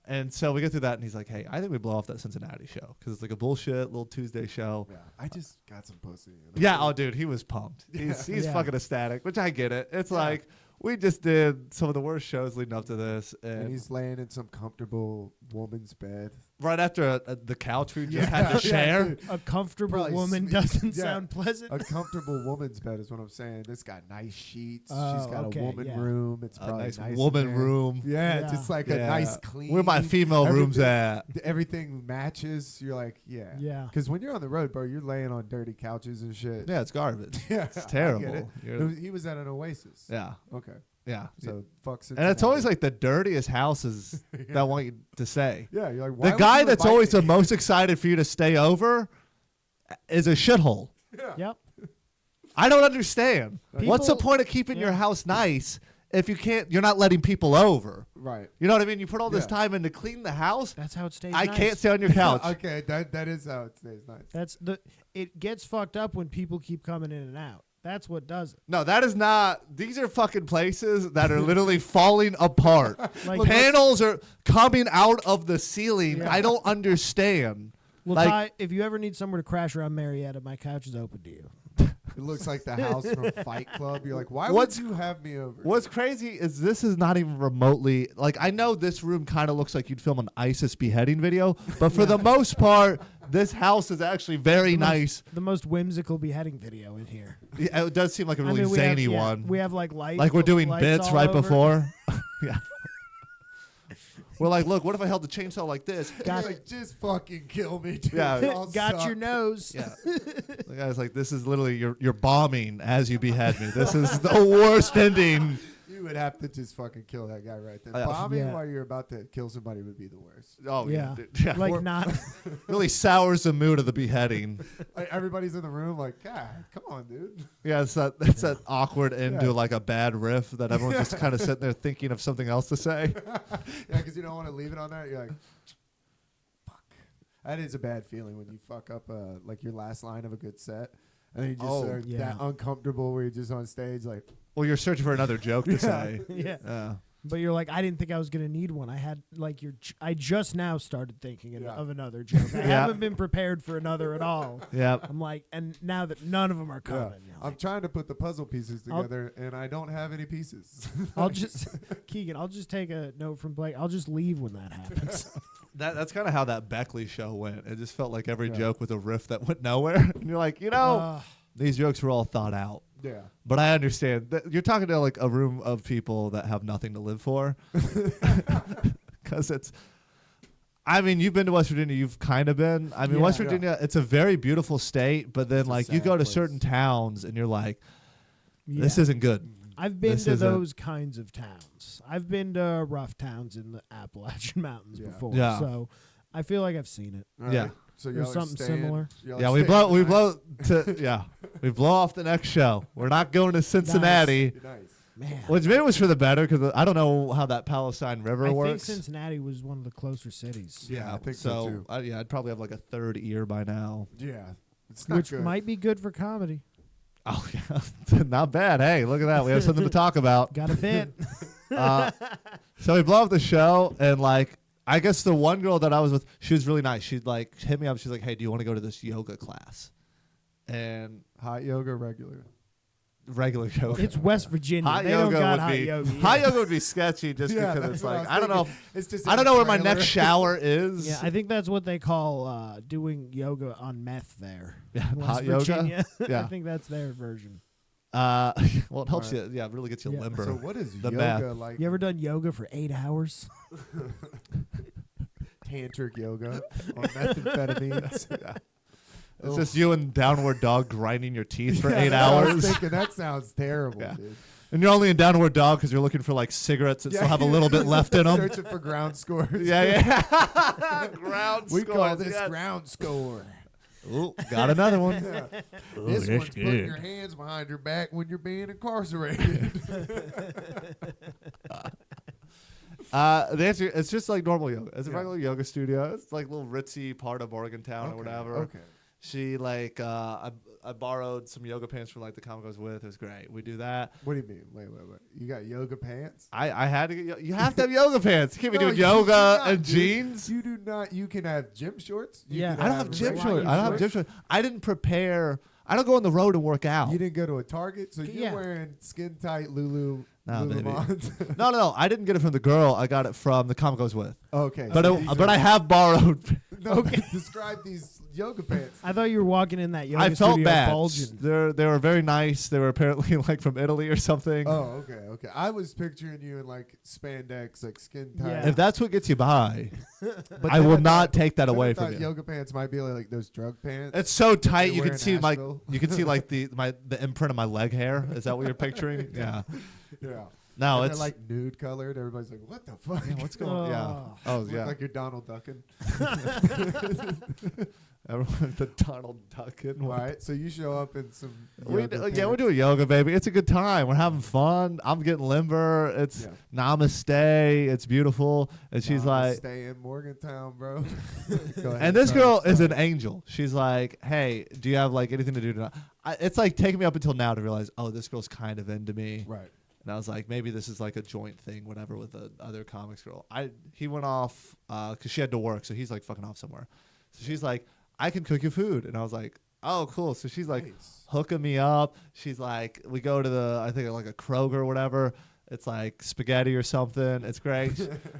And so we get through that, and he's like, hey, I think we blow off that Cincinnati show because it's like a bullshit little Tuesday show. Yeah, I just got some pussy. Yeah, oh, dude, he was pumped. He's Yeah. fucking ecstatic, which I get it. It's Yeah. like we just did some of the worst shows leading up to this, And and he's laying in some comfortable woman's bed. right after the couch we just Yeah, had to yeah, share. dude. A comfortable Probably woman sne- doesn't yeah. sound pleasant. A comfortable woman's bed is what I'm saying. This got nice sheets. Oh, She's got okay, a woman yeah. room. It's A probably nice in woman there. room. Yeah, Yeah. just like a Yeah. nice clean. Where my female room's everything- at. Everything matches. You're like, yeah. Yeah. Because when you're on the road, bro, you're laying on dirty couches and shit. Yeah, it's garbage. Yeah, It's I get terrible. it. You're- He was at an Oasis. Yeah, Okay. yeah. So fuck And it's always Cincinnati. like the dirtiest houses that I want you to say. Yeah, you're like, why The would guy you that's invite always me? the most excited for you to stay over is a shithole. Yep. I don't understand. What's the People- point of keeping your house nice if you're not letting people over? Right. You know what I mean? You put all this Yeah. time in to clean the house. That's how it stays. I nice. can't stay on your couch. Okay, that is how it stays nice. It gets fucked up when people keep coming in and out. That's what does it. No, that is not. These are fucking places that are literally falling apart. Like- Panels are coming out of the ceiling. Yeah. I don't understand. Well, Like- Ty, if you ever need somewhere to crash around Marietta, my couch is open to you. It looks like the house from Fight Club. You're like, why What's- would you have me over? What's crazy is this is not even remotely like I know this room kind of looks like you'd film an ISIS beheading video, but for the most part, this house is actually very nice. The most whimsical beheading video in here. Yeah, it does seem like a really we have, zany one. We have like lights. Like we're doing lights bits all right over. before. Yeah. We're like, look, what if I held the chainsaw like this? Got- He's like, just fucking kill me, dude. Yeah. Y'all Got suck. your nose. Yeah. The guy's like, this is literally you're bombing as you behead me. This is the worst ending. You would have to just fucking kill that guy right there. Yeah. Bombing Yeah. while you're about to kill somebody would be the worst. Oh yeah. Yeah. Dude. Yeah. Like Or- not. Really sours the mood of the beheading. Like, everybody's in the room like, God, come on, dude. Yeah, it's that awkward end to Yeah. like a bad riff that everyone's just kind of sitting there thinking of something else to say. Yeah, because you don't want to leave it on that. You're like, fuck. That is a bad feeling when you fuck up like your last line of a good set. And then you just Oh, are yeah. that uncomfortable where you're just on stage like, Well, you're searching for another joke to say. Yeah. Yeah. But you're like, I didn't think I was gonna need one. I had like I just now started thinking Yeah. of another joke. I Yeah. haven't been prepared for another at all. Yeah. I'm like, and now that none of them are yeah. coming, you're I'm like, trying to put the puzzle pieces I'll- together and I don't have any pieces. I'll just Keegan. I'll just take a note from Blake. I'll just leave when that happens. That's kind of how that Beckley show went. It just felt like every Yeah. joke was a riff that went nowhere. And you're like, Uh, these jokes were all thought out. Yeah. But I understand that you're talking to like a room of people that have nothing to live for. Because it's, I mean, you've been to West Virginia. You've kind of been. I mean, Yeah. West Virginia, it's a very beautiful state. But then It's a like you sad go to place. certain towns and you're like, yeah. this isn't good. I've been this to isn't- those kinds of towns. I've been to rough towns in the Appalachian Mountains Yeah. before. Yeah. So I feel like I've seen it. All Yeah. right. So Or y'all are something staying- similar. y'all are Yeah, we staying blow tonight? to yeah, we blow off the next show. We're not going to Cincinnati, Nice. Man. which maybe was for the better because I don't know how that Palestine River I think works. Cincinnati was one of the closer cities. Yeah, I think so too. I'd probably have like a third ear by now. Yeah. It's not Which good. might be good for comedy. Oh yeah, not bad. Hey, look at that. We have something to talk about. Got a bit. So we blow up the show, and like I guess the one girl that I was with, she was really nice. She'd like hit me up. She's like, "Hey, do you want to go to this yoga class?" And Hot yoga, regular. regular yoga. It's West Virginia. Hot they don't yoga got would hot be yoga. hot yoga would be sketchy just Yeah, because that's it's what like I I don't know. thinking. It's just I in don't a know where my trailer. next shower is. Yeah, I think that's what they call doing yoga on meth there. Yeah, in West hot yoga? Virginia. Yeah. I think that's their version. Well, it helps Right. you. Yeah, it really gets you Yeah. limber. So what is The yoga math. like? You ever done yoga for 8 hours? Tantric yoga on methamphetamines? Yeah. It's just you and downward dog grinding your teeth for Yeah, 8 that's what I was hours. thinking. That sounds terrible, Yeah. dude. And you're only in downward dog because you're looking for like cigarettes that still have a little bit left in them. Searching for ground scores. Yeah. Ground We call scores, this yes. ground score. Ooh, got another one. Yeah. Ooh, This that's one's putting your hands behind your back when you're being incarcerated. The answer, it's just like normal yoga. It's a Yeah. regular yoga studio. It's like a little ritzy part of Morgantown or whatever. Okay. She like I borrowed some yoga pants from like the comic I was with. It was great. We do that. What do you mean? Wait. You got yoga pants? I had to get you have to have yoga pants. You can't be No, doing you do yoga not, and dude. jeans. You do not. You can have gym shorts. You Yeah. can I don't have gym Why shorts. you I don't have gym shorts. I didn't prepare. I don't go on the road and work out. You didn't go to a Target, so you're Yeah. wearing skin tight Lulu. No, baby. Lululemons. No. I didn't get it from the girl. I got it from the comic I was with. Okay. But so these but are- I have borrowed. No, describe these yoga pants. I thought you were walking in that yoga I felt studio bad. bulging. They were very nice. They were apparently like from Italy or something. Oh, okay. I was picturing you in like spandex, like skin tight. Yeah. If that's what gets you by, But I then will thought- not take that then away I from thought you. Yoga pants might be like those drug pants. It's so tight They you wear can in see Asheville. the imprint of my leg hair. Is that what you're picturing? Yeah. Yeah. No, and it's they're like nude colored. Everybody's like, what the fuck? yeah, what's going on? Yeah. Oh Look yeah. like you're Donald Ducking. Everyone, the Donald Ducking. All right, so you show up in some. We yoga we're pants. doing yoga, baby. It's a good time. We're having fun. I'm getting limber. It's namaste. It's beautiful. And she's like, stay in Morgantown, bro. Go ahead, and this sorry, girl is sorry. an angel. She's like, hey, do you have like anything to do tonight? It's like taking me up until now to realize, oh, this girl's kind of into me. Right. And I was like, maybe this is like a joint thing, whatever, with the other comics girl. He went off because she had to work, so he's like fucking off somewhere. So she's like, I can cook you food, and I was like, oh, cool. So she's like hooking me up. She's like, we go to I think like a Kroger or whatever. It's like spaghetti or something. It's great.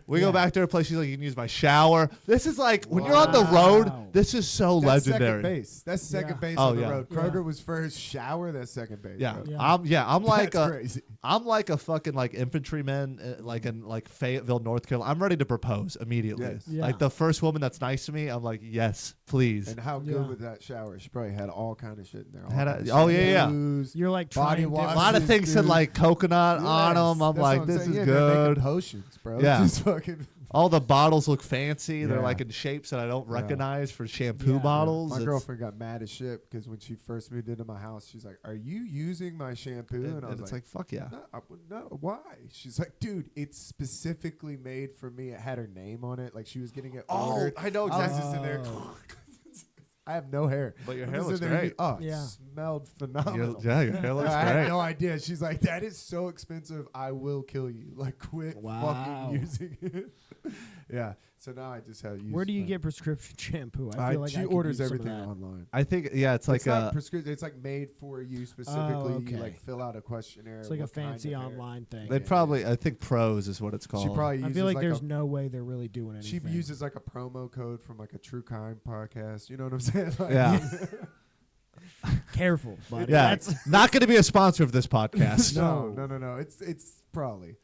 We go back to her place. She's like, you can use my shower. This is like, when you're on the road, this is so That's legendary. second base. That's second base Oh, on the yeah. road. Kroger was first. Shower. That's second base. Yeah. bro. I'm like That's crazy. I'm like a fucking like infantryman, like in like Fayetteville, North Carolina. I'm ready to propose immediately. Yes. Yeah. Like the first woman that's nice to me, I'm like, yes, please. And how good was that shower? She probably had all kind of shit in there. You're like body trying wash. A lot of things said like coconut on them. I'm like, this is good. Potions, bro. Yeah. Just fucking. All the bottles look fancy. They're Yeah. like in shapes that I don't recognize for shampoo bottles. My It's- girlfriend got mad as shit because when she first moved into my house, she's like, "Are you using my shampoo?" and I was it's like, fuck yeah. No, why? She's like, "Dude, it's specifically made for me. It had her name on it. Like she was getting it ordered." I know I exactly. was just in there. I have no hair, But your I'm hair just looks in there, great. it smelled phenomenal. Yeah, your hair looks I had great. no idea. She's like, "That is so expensive. I will kill you. Like, quit Wow. fucking using it." Yeah. So now I just have used. Where do you get prescription shampoo? I feel like she I could orders use some of everything that. online. I think it's like It's not prescription. It's like made for you specifically. okay. You like fill out a questionnaire. It's like a what kind fancy of hair. online thing. they probably. I think Pros is what it's called. She probably uses I feel like there's a, no way they're really doing anything. she uses like a promo code from like a true crime podcast. You know what I'm saying? Like, Yeah. Careful, buddy. Yeah, That's not going to be a sponsor of this podcast. No. It's probably.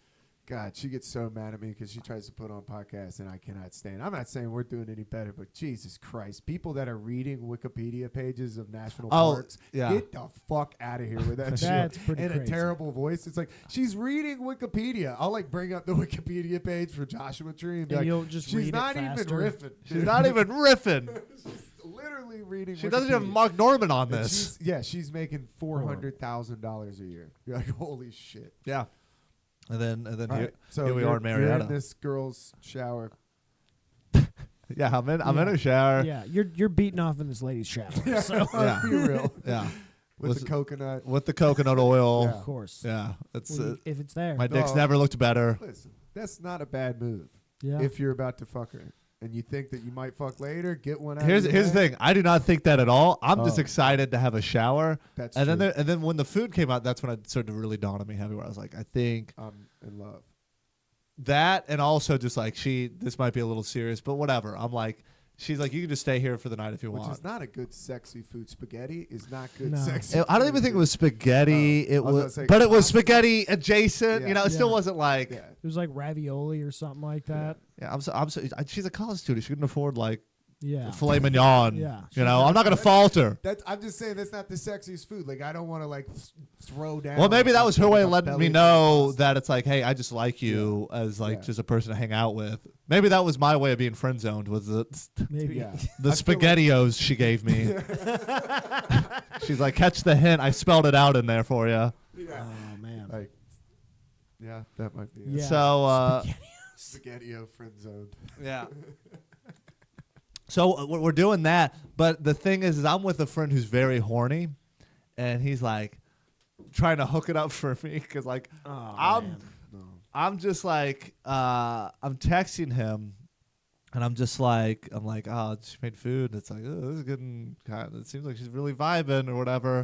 God, she gets so mad at me because she tries to put on podcasts and I cannot stand. I'm not saying we're doing any better, but Jesus Christ, people that are reading Wikipedia pages of national parks, get the fuck out of here with that shit. That's pretty in crazy. a terrible voice. It's like she's reading Wikipedia. I'll like bring up the Wikipedia page for Joshua Tree and be And like, you'll just she's read it not even faster." riffing. She's not even riffing. She's literally reading. She doesn't have Wikipedia. Mark Norman on And this. she's making $400,000 a year. You're like, holy shit. Yeah. And then All here, right, so here we you're- are in You're in Marietta. this girl's shower. Yeah, I'm in a shower. yeah. You're beating off in this lady's shower. So Yeah. Be real. Yeah. With the coconut. With the coconut oil. Yeah. of course, Yeah. It's if it's there. my dick's No. never looked better. Listen, that's not a bad move. yeah. If you're about to fuck her and you think that you might fuck later, get one out. Here's of your the way. thing. I do not think that at all. I'm just Oh. excited to have a shower. That's and true. then when the food came out, that's when it started to really dawn on me heavy. Where I was like, I think I'm in love. that, and also just like this might be a little serious, but whatever. I'm like, she's like, you can just stay here for the night if you Which want. is not a good sexy food. Spaghetti is not good No. sexy. I don't even think it was spaghetti. Oh, It I was was, gonna say but it was pasta. spaghetti adjacent. Yeah. You know, it still Yeah. wasn't like. Yeah. It was like ravioli or something like that. Yeah, she's a college student. She couldn't afford like Yeah. filet mignon. Yeah. You know, I'm not gonna falter. I'm just saying that's not the sexiest food. Like I don't want to like throw down. Well, maybe that was her way of like a letting me belly know pasta. that it's like, hey, I just like you as like Yeah. just a person to hang out with. Maybe that was my way of being friend zoned with the Maybe. Yeah. the I feel like- spaghettios she gave me. She's like, catch the hint. I spelled it out in there for you. Yeah. Oh man. Like, yeah, that might be it. Yeah. So Spaghetti-o friend zoned. yeah. So we're doing that, but the thing is I'm with a friend who's very horny, and he's like trying to hook it up for me because like Oh, I'm man. No. I'm just like I'm texting him, and I'm like, oh, she made food. It's like, oh, this is getting kind of, it seems like she's really vibing or whatever.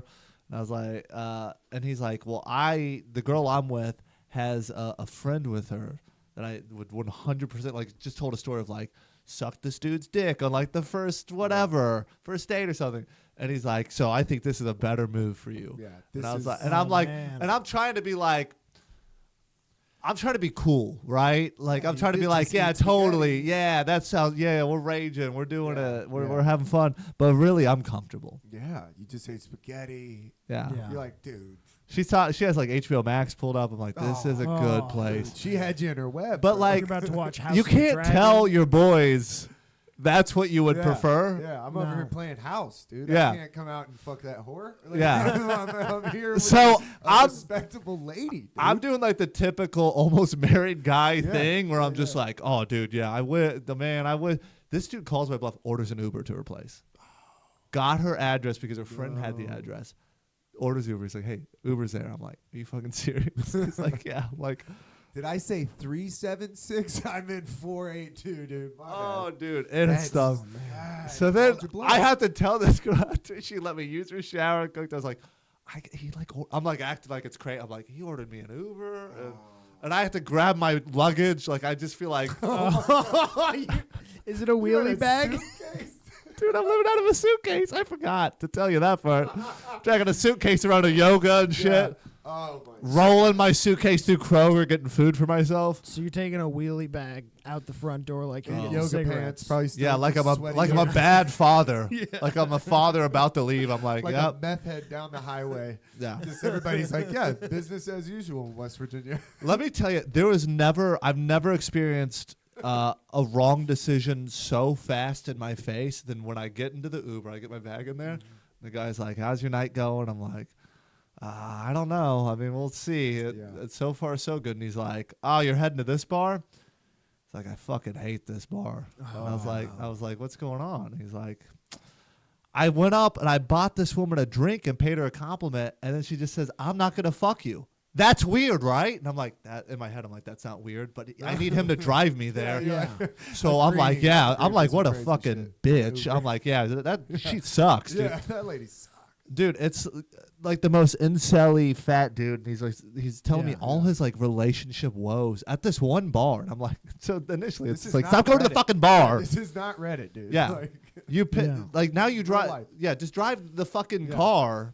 And I was like, and he's like, well, the girl I'm with has a friend with her that I would 100% like just told a story of like sucked this dude's dick on like the first date or something. And he's like, so I think this is a better move for you. Yeah. And This I was is, like, and Oh, I'm like, man. and I'm trying to be like, I'm trying to be cool, right? Like Yeah, I'm you totally to be did like, just yeah, eat spaghetti. totally, yeah, that sounds, yeah, we're raging, we're doing Yeah, it, we're yeah. having fun, but really, I'm comfortable. yeah, you just ate spaghetti. Yeah. Yeah. You're like, dude. She has like HBO Max pulled up. I'm like, this is a good place. She had you in her web. But bro. like, You're about to watch House you of the can't Dragon. tell your boys that's what you would prefer. Yeah, I'm over No. here playing house, dude. Yeah. I can't come out and fuck that whore. Like, Yeah. I'm here with So a I'm respectable lady, dude. I'm doing like the typical almost married guy Yeah. thing where I'm just Yeah. like, oh, dude, yeah, I would. This dude calls my bluff, orders an Uber to her place. Got her address because her friend had the address. Orders Uber. He's like, hey, Uber's there. I'm like, are you fucking serious? He's like, yeah. I'm like, Did I say 376? I meant 482, dude. My oh, bad. dude, and That's- stuff. God, So then called your bluff. I have to tell this girl after she let me use her shower and cooked. I was like, I'm like acting like it's crazy. I'm like, he ordered me an Uber, and I have to grab my luggage. Like I just feel like, Is it a You had wheelie a bag? suitcase? dude, I'm living out of a suitcase. I forgot to tell you that part. Dragging a suitcase around a yoga and shit. Yeah. Oh my. Rolling my suitcase through Kroger, getting food for myself. So you're taking a wheelie bag out the front door like you're getting Yoga cigarettes. pants, probably still Yeah, like I'm a sweaty like I'm a hair. bad father. Like I'm a father about to leave. I'm like, like yep, a meth head down the highway. yeah. Just everybody's like, yeah, business as usual in West Virginia. Let me tell you, I've never experienced a wrong decision so fast in my face than when I get into the Uber. I get my bag in there. The guy's like, how's your night going? I'm like, I don't know. I mean, we'll see. It's so far so good. And he's like, oh, you're heading to this bar? It's like, I fucking hate this bar. And I was like, what's going on? He's like, I went up and I bought this woman a drink and paid her a compliment, and then she just says, I'm not gonna fuck you. That's weird, right? And I'm like, that in my head, I'm like, that's not weird, but I need him to drive me there. Yeah. So I'm like, Agreeing. yeah. I'm Agreeing like, for what a some crazy fucking shit. bitch. Uber. I'm like, yeah, that she sucks, dude. Yeah, that lady sucks. Dude, it's like the most incel-y fat dude. And he's telling me all his like relationship woes at this one bar. And I'm like, so initially This it's is like, not stop going to the Reddit. fucking bar. This is not Reddit, dude. Yeah. Like, You pick, Yeah. like now you drive. life. Yeah, just drive the fucking Yeah. car.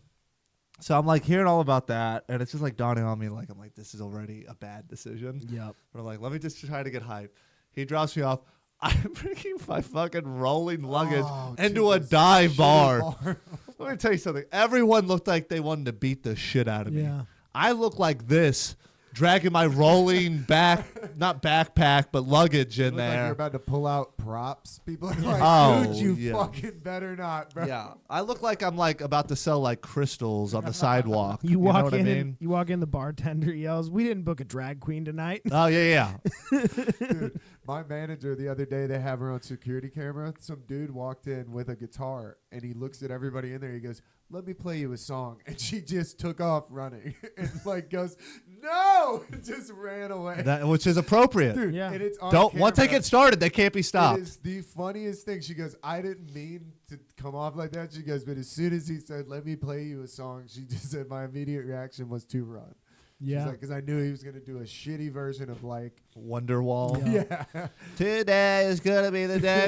So I'm like hearing all about that, and it's just like dawning on me. Like I'm like, this is already a bad decision. Yep. But I'm like, let me just try to get hype. He drops me off. I'm bringing my fucking rolling luggage into to a this dive shitty bar. Let me tell you something. Everyone looked like they wanted to beat the shit out of me. Yeah. I look like this, dragging my rolling not backpack, but luggage in Look like you're there. about to pull out props. People are like, Oh, dude, you yeah. fucking better not, bro. Yeah, I look like I'm like about to sell like crystals on the sidewalk. You walk know what in I mean? and you walk in, the bartender yells, "We didn't book a drag queen tonight." Oh yeah. Dude, my manager the other day, they have her on security camera. Some dude walked in with a guitar, and he looks at everybody in there. He goes, "Let me play you a song," and she just took off running and like goes, "No!" and just ran away. Which is appropriate. Dude, Yeah. and it's on Don't once they camera. get started, they can't be It stopped. is the funniest thing. She goes, "I didn't mean to come off like that." She goes, but as soon as he said, "Let me play you a song," she just said, my immediate reaction was to run. Yeah. She's like, because I knew he was going to do a shitty version of like, Wonderwall. yeah. Today is gonna be the day.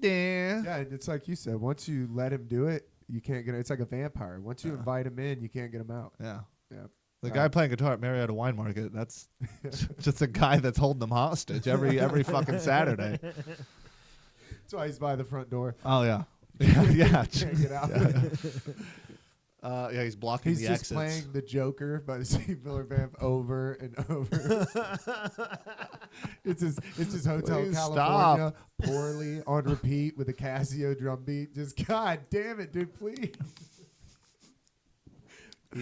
Yeah, and it's like you said, once you let him do it, you can't get it. It's like a vampire. Once you invite him in, you can't get him out. Yeah. Yeah. The guy playing guitar at Marietta Wine Market, that's just a guy that's holding them hostage every fucking Saturday. That's why he's by the front door. Oh yeah. Yeah. Can't get out. Yeah, he's blocking He's the just exits. playing the Joker by the Steve Miller Band over and over. It's his Hotel Please California, poorly on repeat with a Casio drum beat. Just God damn it, dude, please.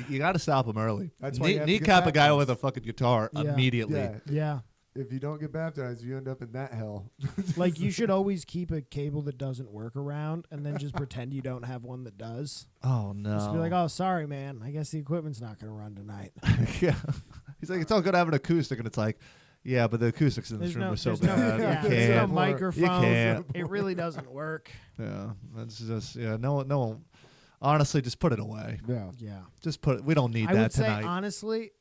You got to stop him early. That's why you have to get Kneecap a guy baptized. with a fucking guitar Yeah. immediately. Yeah, Yeah. if you don't get baptized, you end up in that hell. Like you should always keep a cable that doesn't work around, and then just pretend you don't have one that does. Oh no. Just be like, "Oh, sorry, man. I guess the equipment's not going to run tonight." Yeah. He's like, it's all good to have an acoustic, and it's like, yeah, but the acoustics in this There's room no, are so there's no, bad. yeah, You there's no can't. microphone. can't. It really doesn't work. Yeah, that's just no one. Honestly, just put it away. Yeah. Yeah. Just put it. We don't need I that would say tonight. honestly,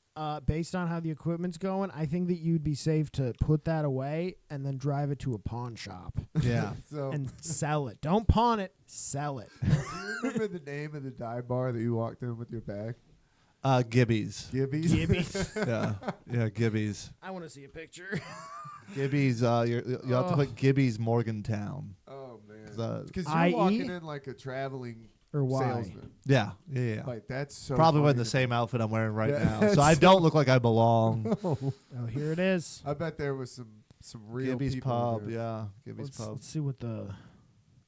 based on how the equipment's going, I think that you'd be safe to put that away and then drive it to a pawn shop Yeah. So, and sell it. Don't pawn it, sell it. do you remember the name of the dive bar that you walked in with your bag? Gibby's. Gibby's. Gibby's. Yeah, Gibby's. I want to see a picture. Gibby's. You have to put Gibby's Morgantown. Oh man. Uh, Because I.e. you're walking in like a traveling Or why? salesman. Yeah. Like that's so Probably wearing funny the to same me. outfit I'm wearing right Yeah, now, so it's I so- don't look like I belong. Oh, here it is. I bet there was some real Gibby's people Pub, there. yeah. Gibby's Pub. Let's see what the.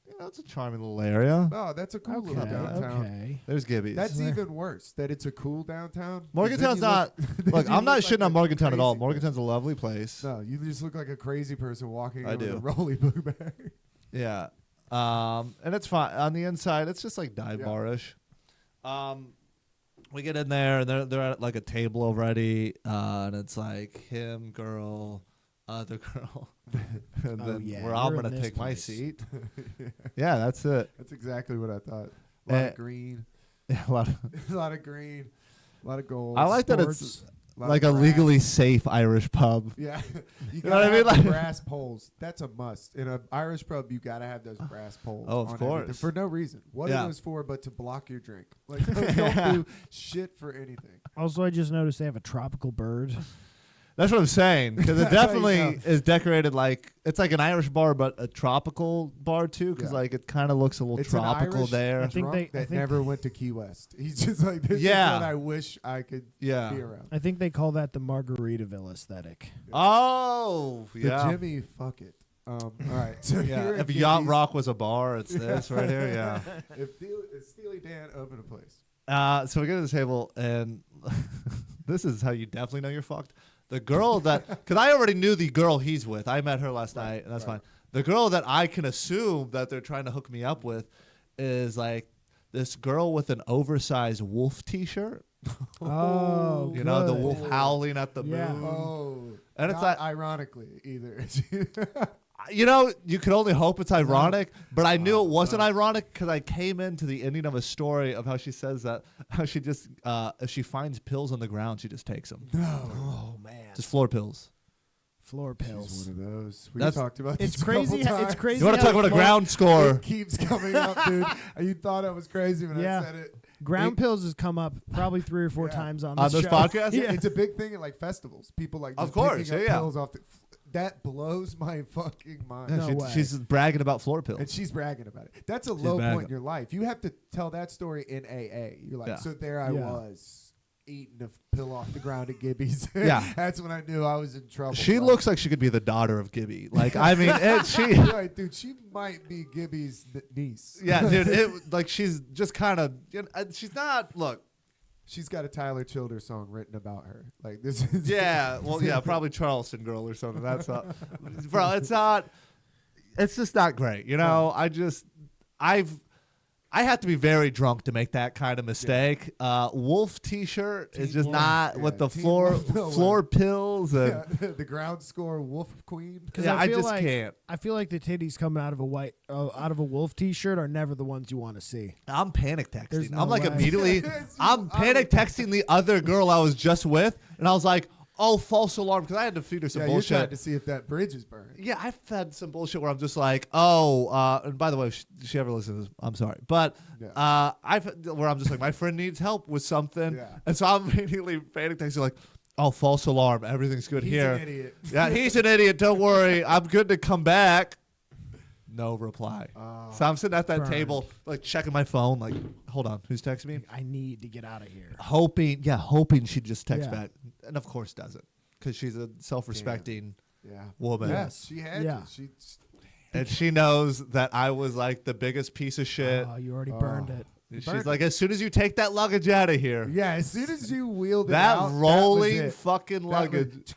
You know, it's a charming little area. Oh, that's a cool Okay. little downtown. Okay. There's Gibby's. That's even worse. That it's a cool downtown. 'Cause Morgantown's then you not. then Look, you I'm not look shitting like on a Morgantown at all. crazy Morgantown's a lovely place. person. No, you just look like a crazy person walking I over do. the Rolly Boo bag. Yeah. And it's fine. On the inside, it's just like dive Yeah. bar-ish. We get in there, and they're at like a table already, and it's like him, girl, other girl. And Oh, then yeah, we're all you're in going to this take my place. seat. Yeah, that's it. That's exactly what I thought. A lot Eh, of green, Yeah, a lot of- a lot of green, a lot of gold. I like that it's Sports. lot like of a brass. legally safe Irish pub. Yeah, you know gotta what I mean? have the Like- brass poles. That's a must in an Irish pub. You gotta have those brass poles. Oh, of on everything course. for no reason. What Yeah. are those for? But to block your drink. Like those don't do shit for anything. Also, I just noticed they have a tropical bird. That's what I'm saying, because it That's how you definitely know. is decorated like it's like an Irish bar, but a tropical bar too, because Yeah. like it kind of looks a little It's an tropical Irish there. I think drunk they- I that think- never went to Key West. He's just like, this Yeah. is what I wish I could Yeah. be around. I think they call that the Margaritaville aesthetic. Oh, The yeah. Jimmy, fuck it. All right. So Yeah, here if at Yacht Gibby's, Rock was a bar, it's this right here. Yeah. if Steely Dan opened a place. So we get to the table, and this is how you definitely know you're fucked. The girl that, because I already knew the girl he's with. I met her last night, and that's right. fine. The girl that I can assume that they're trying to hook me up with is like this girl with an oversized wolf T-shirt. Oh, You know, the good. wolf howling at the Yeah. moon. Oh. And it's not like- ironically either. You know, you could only hope it's ironic, but I knew it wasn't no. ironic because I came into the ending of a story of how she says that how she just if she finds pills on the ground, she just takes them, No. Oh man, just floor pills. floor She's pills. one of those. We That's- talked about It's this a crazy. couple It's times. crazy. You want to how talk about a floor- ground score? It keeps coming up, dude. You thought I was crazy when Yeah. I said it. Ground It- pills has come up probably 3 or 4 Yeah. times on On this this show. podcast? Yeah. It's a big thing at like festivals. People like Of just course, picking up yeah. pills off the. That blows my fucking mind. Yeah, No way. she's bragging about floor pills. And she's bragging about it. That's a She's low bragging. point in your life. You have to tell that story in AA. You're like, Yeah. so there I Yeah. was eating a pill off the ground at Gibby's. Yeah. That's when I knew I was in trouble. She Like, looks like she could be the daughter of Gibby. Like I mean, she. you're like, dude, she might be Gibby's niece. Yeah, dude. Like she's just kind of. She's not. Look. She's got a Tyler Childers song written about her. Like this is. Yeah. Well, yeah. Probably Charleston girl or something. That's not. Bro, it's not. It's just not great. You know. I have to be very drunk to make that kind of mistake. Wolf T-shirt is Team just Wolf. not Yeah, with the Team floor Wolf, no floor way. pills and Yeah, the ground score Wolf Queen. 'Cause yeah, I feel just like, can't. I feel like the titties coming out of a wolf T-shirt are never the ones you want to see. I'm panic texting. There's no I'm like way. immediately. Yes, I'm you panic are. texting the other girl I was just with, and I was like, "Oh, false alarm!" Because I had to feed her some Yeah, you're trying bullshit. to see if that bridge is burned. Yeah, I've had some bullshit where I'm just like, "Oh," and by the way, if she ever listens to this, I'm sorry, but Yeah. where I'm just like, my friend needs help with something, Yeah. and so I'm immediately panic texting like, "Oh, false alarm! Everything's good He's here." an idiot. Yeah, he's an idiot. Don't worry, I'm good to come back. No reply. Oh. So I'm sitting at that Burned. table, like checking my phone, like, hold on, who's texting me? I need to get out of here. Hoping she just texts Yeah. back, and of course doesn't, because she's a self-respecting Yeah. woman, Yes, she had Yeah. to. She. and she knows that I was like the biggest piece of shit. Oh, you already Oh. burned it. She's burnt like, as soon as you take that luggage out of here, Yeah, as soon as you wheeled it that out, rolling that was it. fucking That luggage.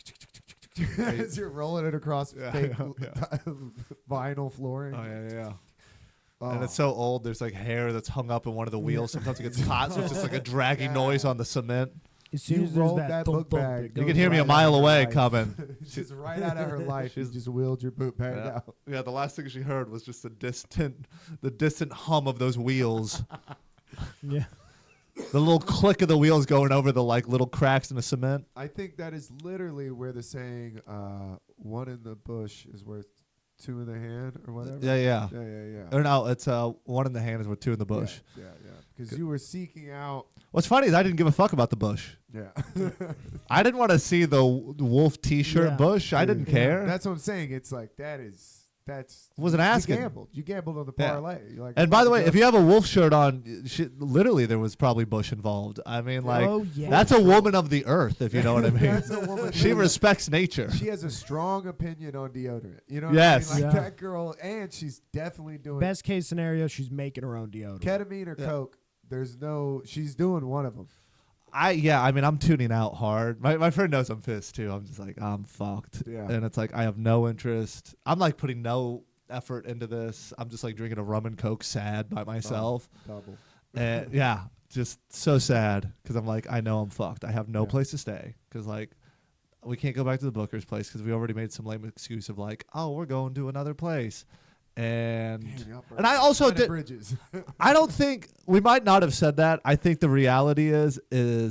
as you're rolling it across Yeah, fake yeah. vinyl flooring. Oh yeah. Oh. And it's so old. There's like hair that's hung up in one of the wheels. Sometimes it gets caught, so it's just like a dragging noise on the cement. As soon You as there's rolled that, that thump, book thump, bag. it You goes can hear me right a mile out. away life. coming. She's right out of her life. She just wheeled your boot bag Yeah. out. Yeah, the last thing she heard was just the distant hum of those wheels. Yeah. The little click of the wheels going over the like little cracks in the cement. I think that is literally where the saying "one in the bush is worth two in the hand" or whatever. Yeah, yeah. Yeah. Or no, it's one in the hand is worth two in the bush. Yeah. Because you were seeking out. What's funny is I didn't give a fuck about the bush. Yeah. I didn't want to see the wolf T-shirt Yeah. bush. I didn't Yeah. care. That's what I'm saying. It's like that is that's Wasn't asking. You gambled on the Yeah. parlay. You're like, And by the way, if you have a wolf shirt on, literally there was probably Bush involved. I mean, like, Oh, yeah. that's a woman of the earth, if you know what I mean. That's a woman She who- respects nature. She has a strong opinion on deodorant. You know what Yes. I mean? Like Yeah. that girl, and she's definitely doing Best case scenario, she's making her own deodorant. ketamine or coke. She's doing one of them. I mean, I'm tuning out hard. My friend knows I'm pissed too. I'm just like, I'm fucked. Yeah. And it's like, I have no interest. I'm like putting no effort into this. I'm just like drinking a rum and coke sad by myself. Double. And yeah, just so sad because I'm like, I know I'm fucked. I have no Yeah. place to stay because like we can't go back to the Booker's place because we already made some lame excuse of like, oh, we're going to another place. And I also did. Bridges. I don't think we might not have said that. I think the reality is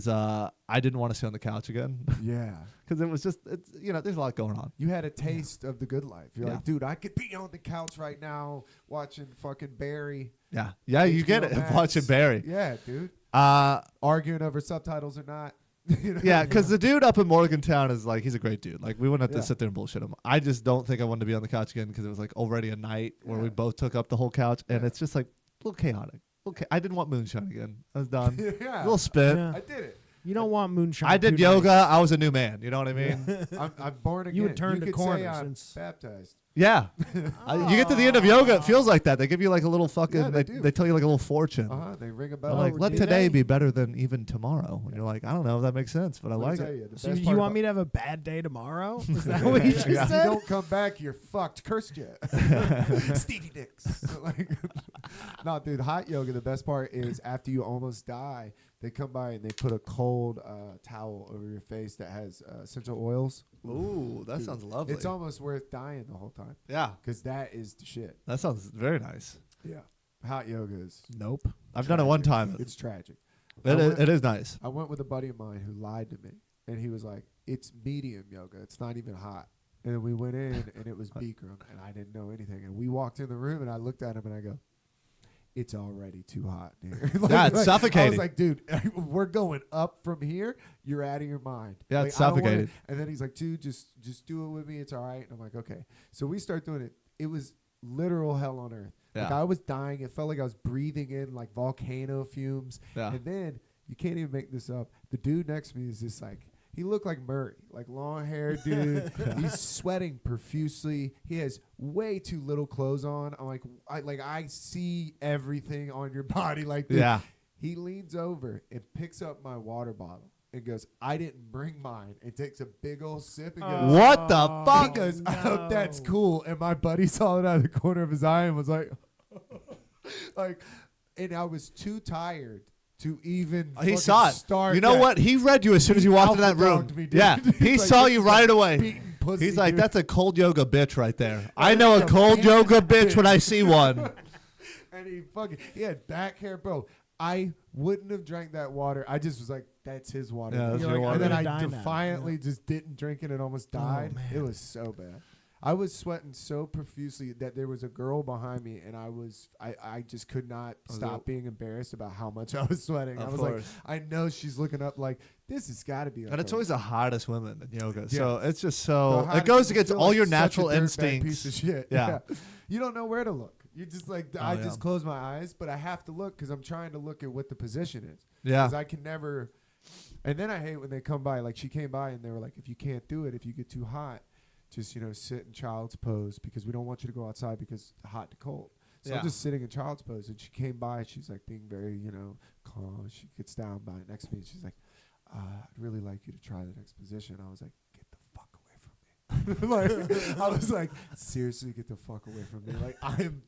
I didn't want to sit on the couch again Yeah. because it was just there's a lot going on. You had a taste of the good life. You're Yeah. like, dude, I could be on the couch right now watching fucking Barry. Yeah, you get HBO it. Max. Watching Barry. Yeah, dude. Uh, Arguing over subtitles or not. You know? yeah, because the dude up in Morgantown is like he's a great dude. Like we wouldn't have to Yeah. sit there and bullshit him. I just don't think I wanted to be on the couch again because it was like already a night where we Yeah. both took up the whole couch, and Yeah. it's just like a little chaotic. Okay, I didn't want moonshine again. I was done. Yeah. A little spit. Yeah. I did it. You don't want moonshine. I did too yoga. nice. I was a new man. You know what I mean? I'm born again. You would turn the could corner say I'm since- baptized. Yeah. You get to the end of yoga, it feels like that. They give you like a little fucking. Yeah, they, they do. they tell you like a little fortune. They ring a They're bell. like, let do today they? be better than even tomorrow. And you're like, I don't know if that makes sense, but I Let me like tell it. you, the So best you part want about- me to have a bad day tomorrow? Is that what you just If said? you don't come back, you're fucked. Cursed you. Stevie Nicks. Like, no, dude, hot yoga, the best part is after you almost die, they come by and they put a cold towel over your face that has essential oils. Ooh, that Dude, sounds lovely. It's almost worth dying the whole time Yeah, because that is the shit. that sounds very nice. Yeah. Hot yoga is Nope. I've done it one time. It's tragic. It is nice. I went with a buddy of mine who lied to me, and he was like, "It's medium yoga. It's not even hot." And then we went in, and it was Bikram, and I didn't know anything. And we walked in the room, and I looked at him, and I go, "It's already too hot here." Yeah, it's I suffocating. was like, "Dude, we're going up from here. You're out of your mind." Yeah, Like, it's I don't wanna- suffocating. And then he's like, "Dude, just do it with me. It's all right." And I'm like, "Okay." So we start doing it. It was literal hell on earth. Like Yeah. I was dying. It felt like I was breathing in like volcano fumes. Yeah. And then you can't even make this up. The dude next to me is just like, he looked like Murray, like long hair dude. He's sweating profusely. He has way too little clothes on. I'm like, I see everything on your body. Like, dude. Yeah. He leans over and picks up my water bottle and goes, "I didn't bring mine." And takes a big old sip and goes, What the Oh, fuck? he goes, "I hope that's no. cool." And my buddy saw it out of the corner of his eye and was like, like, and I was too tired to even. He fucking saw it. Start You know that. what? He read you as soon as you walked into that alpha room. dogged me, dude. Yeah, He's he like, saw this you is right a away. beaten pussy, He's like, dude. that's a cold yoga bitch right there. I know a That's a cold beaten yoga bitch bitch. when I see one. And he had back hair, bro. I wouldn't have drank that water. I just was like, that's his water. Yeah, that's You're your like, water. And then I'm I gonna die now. defiantly just didn't drink it and almost Oh, died. man. It was so bad. I was sweating so profusely that there was a girl behind me, and I just could not stop being embarrassed about how much I was sweating. I Of was course. like, I know she's looking up like, this has got to be. And it's always the hottest women in yoga. Yeah. So it's just The so, it hottest- goes you against feel all like your such a natural dirtbag instincts. Piece of shit. Yeah. You don't know where to look. You just like, I yeah. just close my eyes, but I have to look because I'm trying to look at what the position is. Yeah. Because I can never. And then I hate when they come by. Like she came by and they were like, if you can't do it, if you get too hot, just sit in child's pose because we don't want you to go outside because hot to cold. So Yeah. I'm just sitting in child's pose, and she came by. She's like being very calm. She gets down by next to me. And she's like, I'd really like you to try the next position. I was like, get the fuck away from me. Like I was like, seriously, get the fuck away from me. Like I am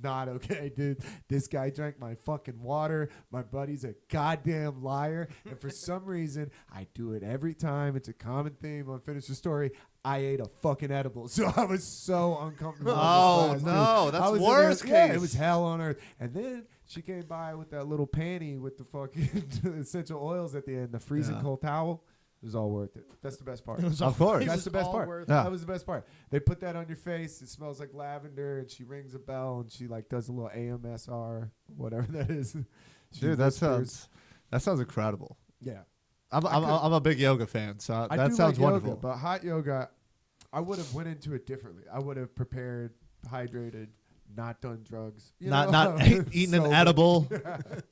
not okay, dude. This guy drank my fucking water. My buddy's a goddamn liar. And for some reason, I do it every time. It's a common theme on Finish the Story. I ate a fucking edible. So I was so uncomfortable. Oh, in this class, no. dude. That's I was in worst there- Yeah, case. it was hell on earth. And then she came by with that little panty with the fucking essential oils at the end, the freezing Yeah. cold towel. It was all worth it. That's the best part. It was Of course. it That's was the best all part. worth Yeah. That was the best part. They put that on your face. It smells like lavender, and she rings a bell, and she like does a little AMSR, whatever that is. She Dude, that whispers. sounds incredible. Yeah. I'm a big yoga fan, so I that do sounds like wonderful. yoga, but hot yoga, I would have went into it differently. I would have prepared hydrated, not done drugs. Not eaten an edible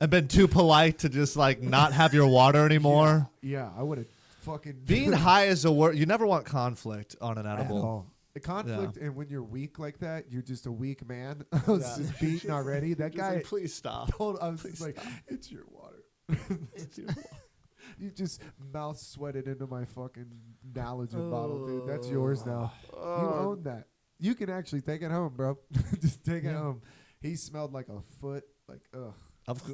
and been too polite to just like not have your water anymore. Yeah, I would have fucking Being high is a word. You never want conflict on an edible. The conflict, and when you're weak like that, you're just a weak man. I was just beaten already. That guy, like, please stop. I was just like, it's your water. It's your water. You just mouth sweated into my fucking Nalogen bottle, dude. That's yours now. You own that. You can actually take it home, bro. Just take it home. He smelled like a foot. Like, ugh.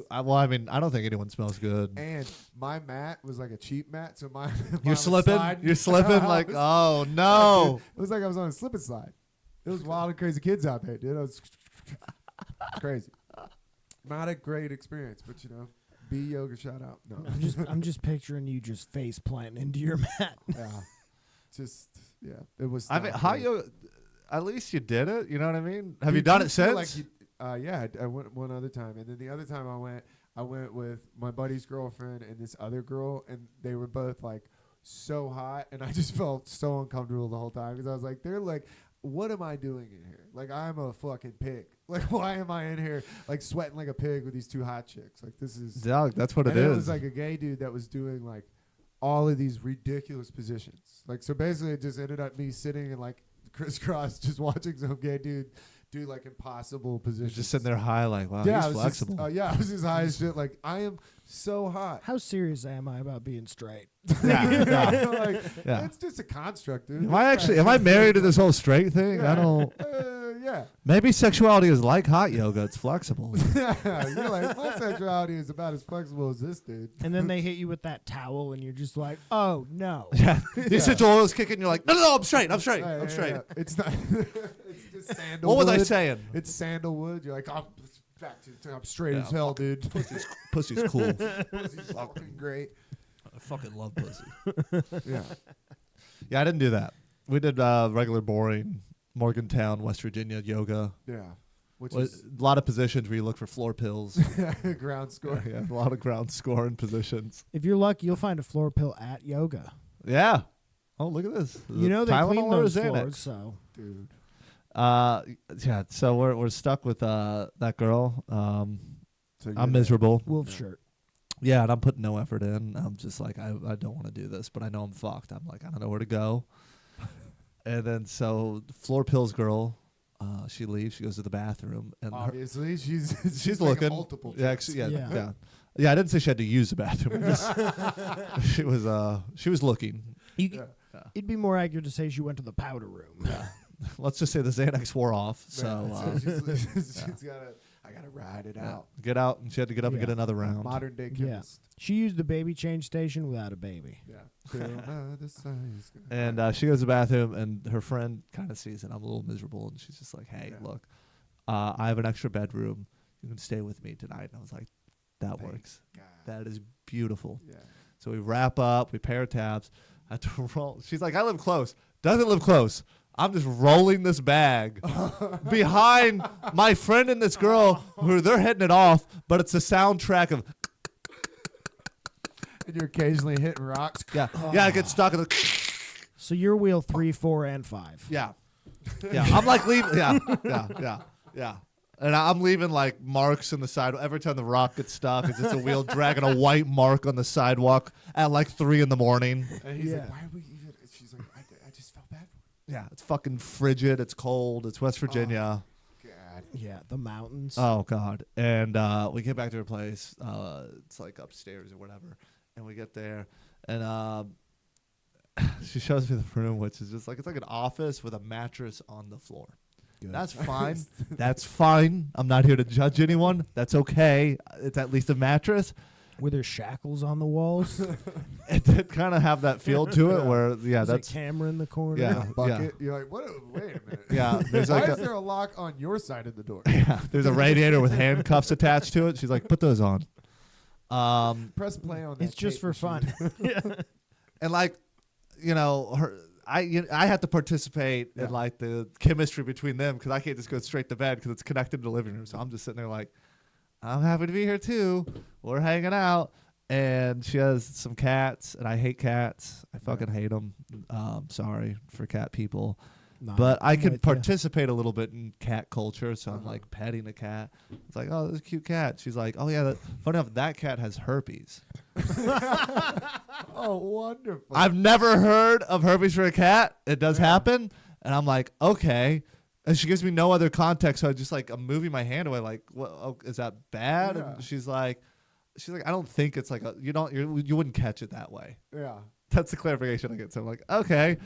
Well, I mean, I don't think anyone smells good. And my mat was like a cheap mat, so my You're slipping? You're slipping? Like, oh, no. It was like I was on a slip and slide. It was wild and crazy kids out there, dude. It was crazy. Not a great experience, but B yoga shout out. No. I'm just picturing you just face planting into your mat. Yeah. It was. I mean, how you? At least you did it. You know what I mean? Have Dude, you done it since? Yeah, I went one other time, and then the other time I went with my buddy's girlfriend and this other girl, and they were both like so hot, and I just felt so uncomfortable the whole time because I was like, they're like, what am I doing in here? Like, I'm a fucking pig. Like, why am I in here like sweating like a pig with these two hot chicks? Like, this is Dog, that's what and it it is. was like a gay dude that was doing like all of these ridiculous positions. Like, so basically, it just ended up me sitting and like crisscross, just watching some gay dude do like impossible positions. You're just sitting there high, like, wow, Yeah, he's flexible. I was just high as shit. Like, I am so hot. How serious am I about being straight? Like, Yeah. it's just a construct, dude. Am I married to this whole straight thing? Yeah. I don't. Yeah. Maybe sexuality is like hot yoga. It's flexible. You're like, my sexuality is about as flexible as this dude. And then they hit you with that towel, and you're just like, oh no. Yeah. The essential oils kick in. You're like, no, I'm straight. I'm straight. I'm straight. Yeah. It's not. It's just sandalwood. What was I saying? It's sandalwood. You're like, I'm straight Yeah, as hell, dude. Pussy's cool. Pussy's fucking great. I fucking love pussy. Yeah. Yeah, I didn't do that. We did regular, boring Morgantown, West Virginia yoga. Yeah. Which A lot of positions where you look for floor pills. is ground score. Yeah, a lot of ground scoring positions. If you're lucky, you'll find a floor pill at yoga. Yeah. Oh, look at this. You know they Tylenol clean or those Xanax? floors, so Dude. Yeah. So we're stuck with that girl. So I'm miserable. wolf shirt. Yeah, and I'm putting no effort in. I'm just like, I don't want to do this, but I know I'm fucked. I'm like, I don't know where to go. And then so floor pills girl, she leaves. She goes to the bathroom, and Obviously, she's she's making looking. multiple Yeah, trips. yeah. I didn't say she had to use the bathroom. She was looking. It'd be more accurate to say she went to the powder room. Let's just say the Xanax wore off. So she's gotta. I gotta ride it out. get out, and she had to get up and get another round. Modern day Yeah. chemist. She used the baby change station without a baby. Yeah. And she goes to the bathroom, and her friend kind of sees it. I'm a little miserable, and she's just like, "Hey, look, I have an extra bedroom. You can stay with me tonight." And I was like, "That works. God. That is beautiful." Yeah. So we wrap up, we pay our tabs. I have to roll. She's like, "I live close." Doesn't live close. I'm just rolling this bag behind my friend and this girl who they're hitting it off, but it's a soundtrack of And you're occasionally hitting rocks. yeah, I get stuck in the So you're wheel 3, 4, and 5. yeah. I'm like leaving. Yeah. And I'm leaving like marks in the sidewalk. Every time the rock gets stuck, it's just a wheel dragging a white mark on the sidewalk at like 3 a.m. And he's Yeah. like, why are we even? And she's like, I just felt bad for Yeah, it's fucking frigid. It's cold. It's West Virginia. him. God. Yeah, the mountains. Oh God! And we get back to her place. It's like upstairs or whatever. And we get there, and she shows me the room, which is just like it's like an office with a mattress on the floor. Good. That's fine. That's fine. I'm not here to judge anyone. That's okay. It's at least a mattress. Were there shackles on the walls? It did kind of have that feel to it, where There's that's a camera in the corner. Yeah. Bucket. You're like, what? Wait a minute. yeah. There's Why like is there a lock on your side of the door? yeah. There's a radiator with handcuffs attached to it. She's like, put those on. Press play on that. It's just tape for fun. machine. And like, I had to participate in like the chemistry between them because I can't just go straight to bed because it's connected to the living room. So I'm just sitting there like, I'm happy to be here too. We're hanging out, and she has some cats, and I hate cats. I fucking hate them. Sorry for cat people. No, But I I'm could with ya. participate a little bit in cat culture, so I'm like petting the cat. It's like, oh, this is a cute cat. She's like, oh yeah, funny enough, that cat has herpes. Oh, wonderful. I've never heard of herpes for a cat. It does happen, and I'm like, okay. And she gives me no other context, so I just like I'm moving my hand away, like, well, oh, is that bad? Yeah. And she's like, I don't think it's like you wouldn't catch it that way. Yeah. That's the clarification I get. So I'm like, okay.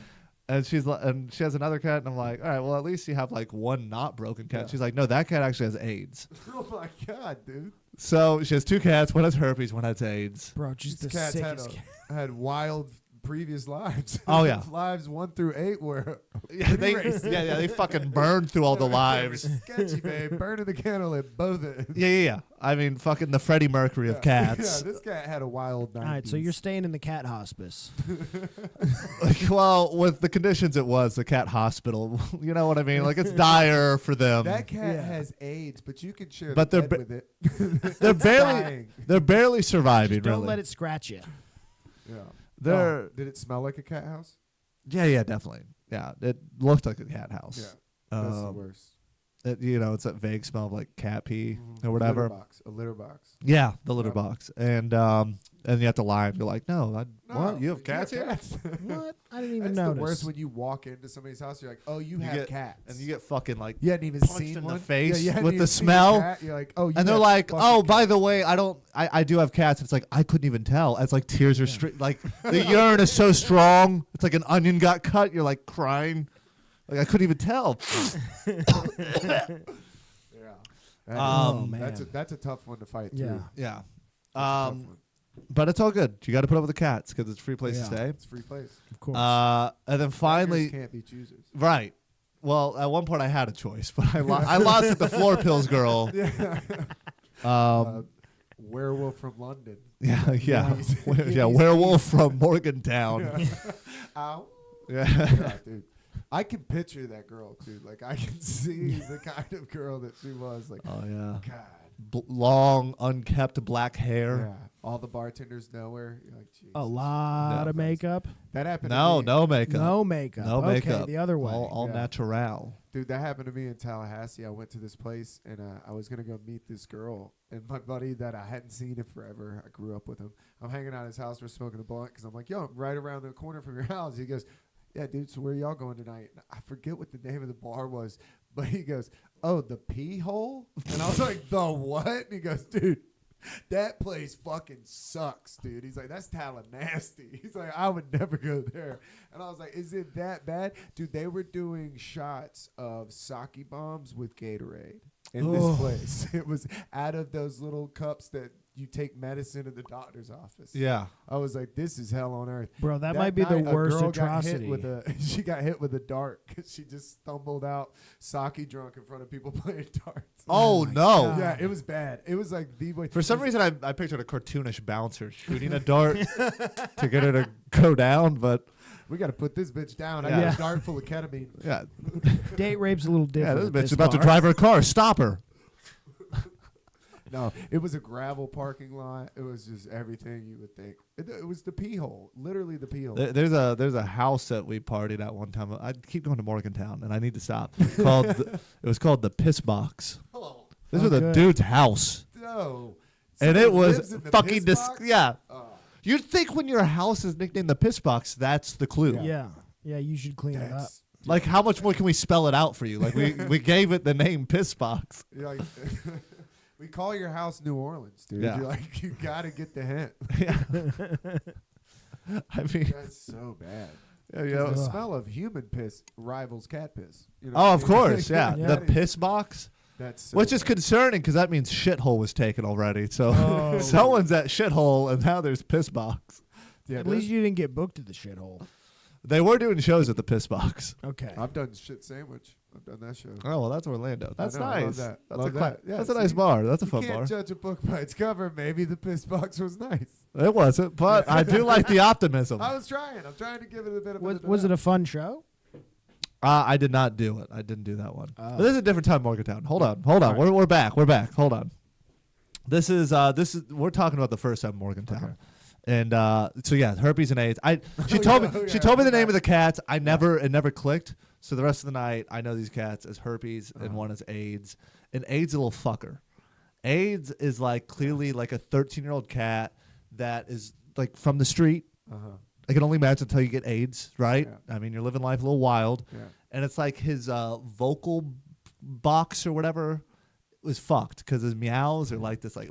And she's like, and she has another cat, and I'm like, all right, well, at least you have like one not broken cat. Yeah. She's like, no, that cat actually has AIDS. Oh my God, dude. So she has 2 cats. One has herpes, one has AIDS. Bro, just the These cats sickest cat. had wild previous lives. Oh, yeah. Lives 1 through 8 were Yeah, racist. they fucking burned through all the They were lives. sketchy, babe. Burning the candle at both ends. Yeah. I mean, fucking the Freddie Mercury of cats. Yeah, this cat had a wild 90s. All right, so you're staying in the cat hospice. Like, well, with the conditions it was, the cat hospital. You know what I mean? Like, it's dire for them. That cat Yeah. has AIDS, but you can share But the they're bed with it. They're barely, dying. they're barely surviving. Don't really. let it scratch you. Yeah. They're Oh, did it smell like a cat house? yeah, definitely. Yeah, it looked like a cat house. Yeah. That's the worst. It's that vague smell of like cat pee or A whatever. litter box. Yeah, the litter Yep. box, and you have to lie and be like, no, what? You have cats here? What? I didn't even That's notice. the worst when you walk into somebody's house. You're like, oh, you have get- cats, And you get fucking like, you hadn't even punched seen in one the face you hadn't with even the seen a smell. cat. You're like, oh, you and they're have like, fucking oh, by the way, I do have cats. It's like I couldn't even tell. As like tears are like the urine is so strong. It's like an onion got cut. You're like crying. Like I couldn't even tell. Yeah. Oh, man. That's a tough one to fight Yeah. through. Yeah. That's a tough one. But it's all good. You got to put up with the cats because it's a free place Yeah. to stay. It's a free place. Of course. And then finally, Beggars can't be choosers. right. Well, at one point I had a choice, but I lost at the floor pills girl. Yeah. Werewolf from London. Yeah. Yeah. Werewolf from Morgantown. Ow. Yeah. Yeah, dude. I can picture that girl too. Like I can see the kind of girl that she was. Like, Oh yeah. God. Long, unkept black hair. Yeah. All the bartenders know her. You're like, geez. A lot No. of makeup. That happened. No, to me. no makeup. No makeup. No okay, makeup. the other way. All Yeah. natural. Dude, that happened to me in Tallahassee. I went to this place and I was gonna go meet this girl, and my buddy that I hadn't seen in forever. I grew up with him. I'm hanging out at his house. We're smoking a blunt because I'm like, yo, I'm right around the corner from your house. He goes, yeah, dude. So where y'all going tonight? And I forget what the name of the bar was, but he goes, oh, the Pee Hole. And I was like, the what? And he goes, dude, that place fucking sucks, dude. He's like, that's Tallahassee. He's like, I would never go there. And I was like, is it that bad? Dude, they were doing shots of sake bombs with Gatorade in this place. It was out of those little cups that you take medicine at the doctor's office. Yeah. I was like, this is hell on earth. Bro, that might be the night, a worst girl got hit atrocity. with she got hit with a dart because she just stumbled out sake drunk in front of people playing darts. Oh, my no. God. Yeah, it was bad. It was like the way. For some reason, I pictured a cartoonish bouncer shooting a dart to get her to go down, but we got to put this bitch down. I Yeah. got a dart full of ketamine. yeah, Date rape's a little yeah, different. this bitch at is about to bar. drive her car. Stop her. No, it was a gravel parking lot. It was just everything you would think. It was the pee hole, literally the pee hole. There's a house that we partied at one time. I keep going to Morgantown, and I need to stop. It was called the Piss Box. Oh, This Oh, was a good. dude's house, no. and Someone it was lives in the fucking piss box? yeah. Oh, You'd think when your house is nicknamed the Piss Box, that's the clue. Yeah. Yeah, you should clean it up. that's- Like, how much more can we spell it out for you? Like, we gave it the name Piss Box. You're like, we call your house New Orleans, dude. Yeah. You're like, you got to get the hint. I mean, That's so bad. yeah. The Ugh. smell of human piss rivals cat piss. You know Oh, what I of mean? course, yeah. Yeah. The That is- Piss Box, That's so which is bad. concerning because that means shithole was taken already. So Oh. someone's at shithole, and now there's Piss Box. Yeah, At those- least you didn't get booked at the shithole. They were doing shows at the Piss Box. Okay. I've done shit sandwich. I've done that show. Oh well, that's Orlando. That's know, I love nice. that. That's Love a that. Yeah, that's a nice see? bar. That's a You fun can't bar. judge a book by its cover. Maybe the piss box was nice. It wasn't, but I do like the optimism. I was trying. I'm trying to give it a bit of. Was it a fun show? I did not do it. I didn't do that one. Oh. But this is a different time, Morgantown. Hold on. All right. We're back. We're back. Hold on. This is we're talking about the first time Morgantown. Okay. And so yeah, herpes and AIDS. She Oh, told yeah, me oh, she yeah, told me I the name forgot. of the cats. It never clicked. So the rest of the night, I know these cats as herpes and one as AIDS. And AIDS is a little fucker. AIDS is like clearly like a 13-year-old cat that is like from the street. I can only imagine until you get AIDS, right? Yeah. I mean, you're living life a little wild. Yeah. And it's like his vocal box or whatever was fucked because his meows are like this, like,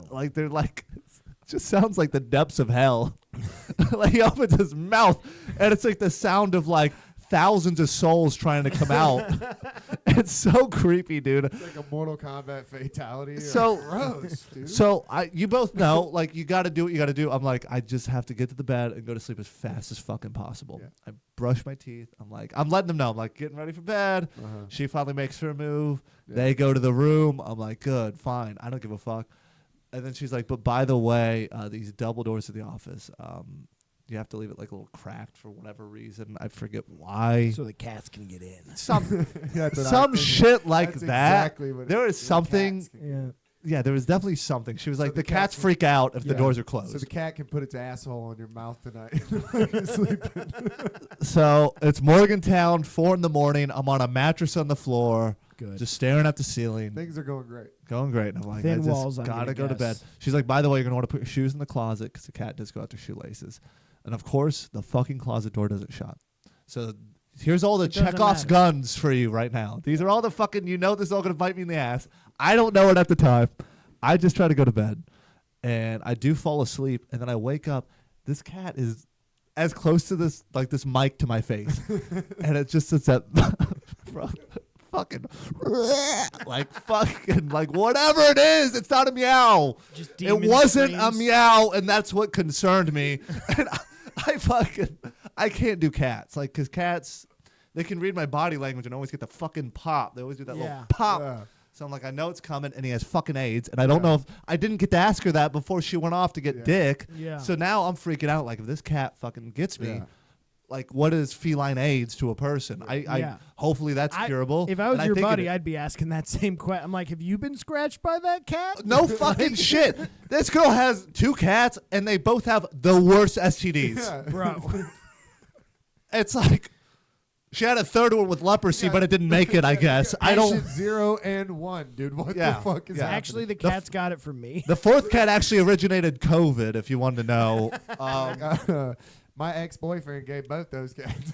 like they're like, just sounds like the depths of hell. Like he opens his mouth and it's like the sound of like thousands of souls trying to come out. It's so creepy, dude. It's like a Mortal Kombat fatality. So gross, dude. So you both know, like, you got to do what you got to do. I'm like, I just have to get to the bed and go to sleep as fast as fucking possible. Yeah. I brush my teeth. I'm like, I'm letting them know. I'm like, getting ready for bed. She finally makes her move. Yeah. They go to the room. I'm like, good, fine. I don't give a fuck. And then she's like, but by the way, these double doors to the office, you have to leave it like a little cracked for whatever reason. I forget why. So the cats can get in. Some shit like that's that. Exactly what there was something. Yeah, there was definitely something. She was like, the cats freak out if the doors are closed. So the cat can put its asshole on your mouth tonight. So it's Morgantown, 4 a.m. I'm on a mattress on the floor. Good. Just staring at the ceiling. Things are going great. Going great. And I'm like, Thin I walls, just I'm gotta go gonna to bed. guess. She's like, by the way, you're gonna want to put your shoes in the closet because the cat does go out their shoelaces. And of course, the fucking closet door doesn't shut. So here's all the It doesn't Chekhov's matter. guns for you right now. These are all the fucking, you know, this is all gonna bite me in the ass. I don't know it at the time. I just try to go to bed, and I do fall asleep, and then I wake up. This cat is as close to this mic to my face, and it just sits at fucking like whatever it is. It's not a meow. Just It demon wasn't a screams. meow, and that's what concerned me. And I can't do cats, like, because cats, they can read my body language and always get the fucking pop. They always do that little pop. Yeah. So I'm like, I know it's coming, and he has fucking AIDS, and I don't know if I didn't get to ask her that before she went off to get dick. Yeah. So now I'm freaking out. Like, if this cat fucking gets me, like, what is feline AIDS to a person? I hopefully that's curable. If I was and your think buddy, it- I'd be asking that same question. I'm like, have you been scratched by that cat? no fucking shit. This girl has 2 cats, and they both have the worst STDs. Yeah. Bro. It's like she had a third one with leprosy, but it didn't make it. I guess I don't. Patient 0 and 1, dude. What the fuck is happening? Actually, the cat's got it from me. The 4th cat actually originated COVID. If you wanted to know. My ex-boyfriend gave both those cats.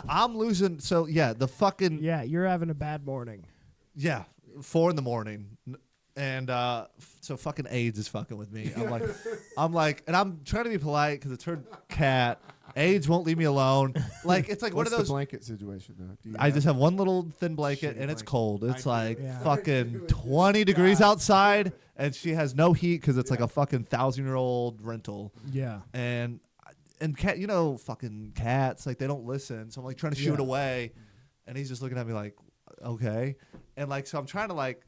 I'm losing. So yeah, the fucking Yeah, you're having a bad morning. 4 a.m. And so fucking AIDS is fucking with me. I'm like, and I'm trying to be polite because it's her cat. AIDS won't leave me alone. Like, it's like What's one of those. the blanket situation though? Do you I just have one little thin blanket, Shitty and it's blanket. cold. It's like Yeah. fucking 20 degrees outside, and she has no heat because it's like a fucking 1,000-year-old rental. Yeah. And cat, you know, fucking cats, like, they don't listen. So I'm like trying to shoo it away, and he's just looking at me like, okay. And like, so I'm trying to like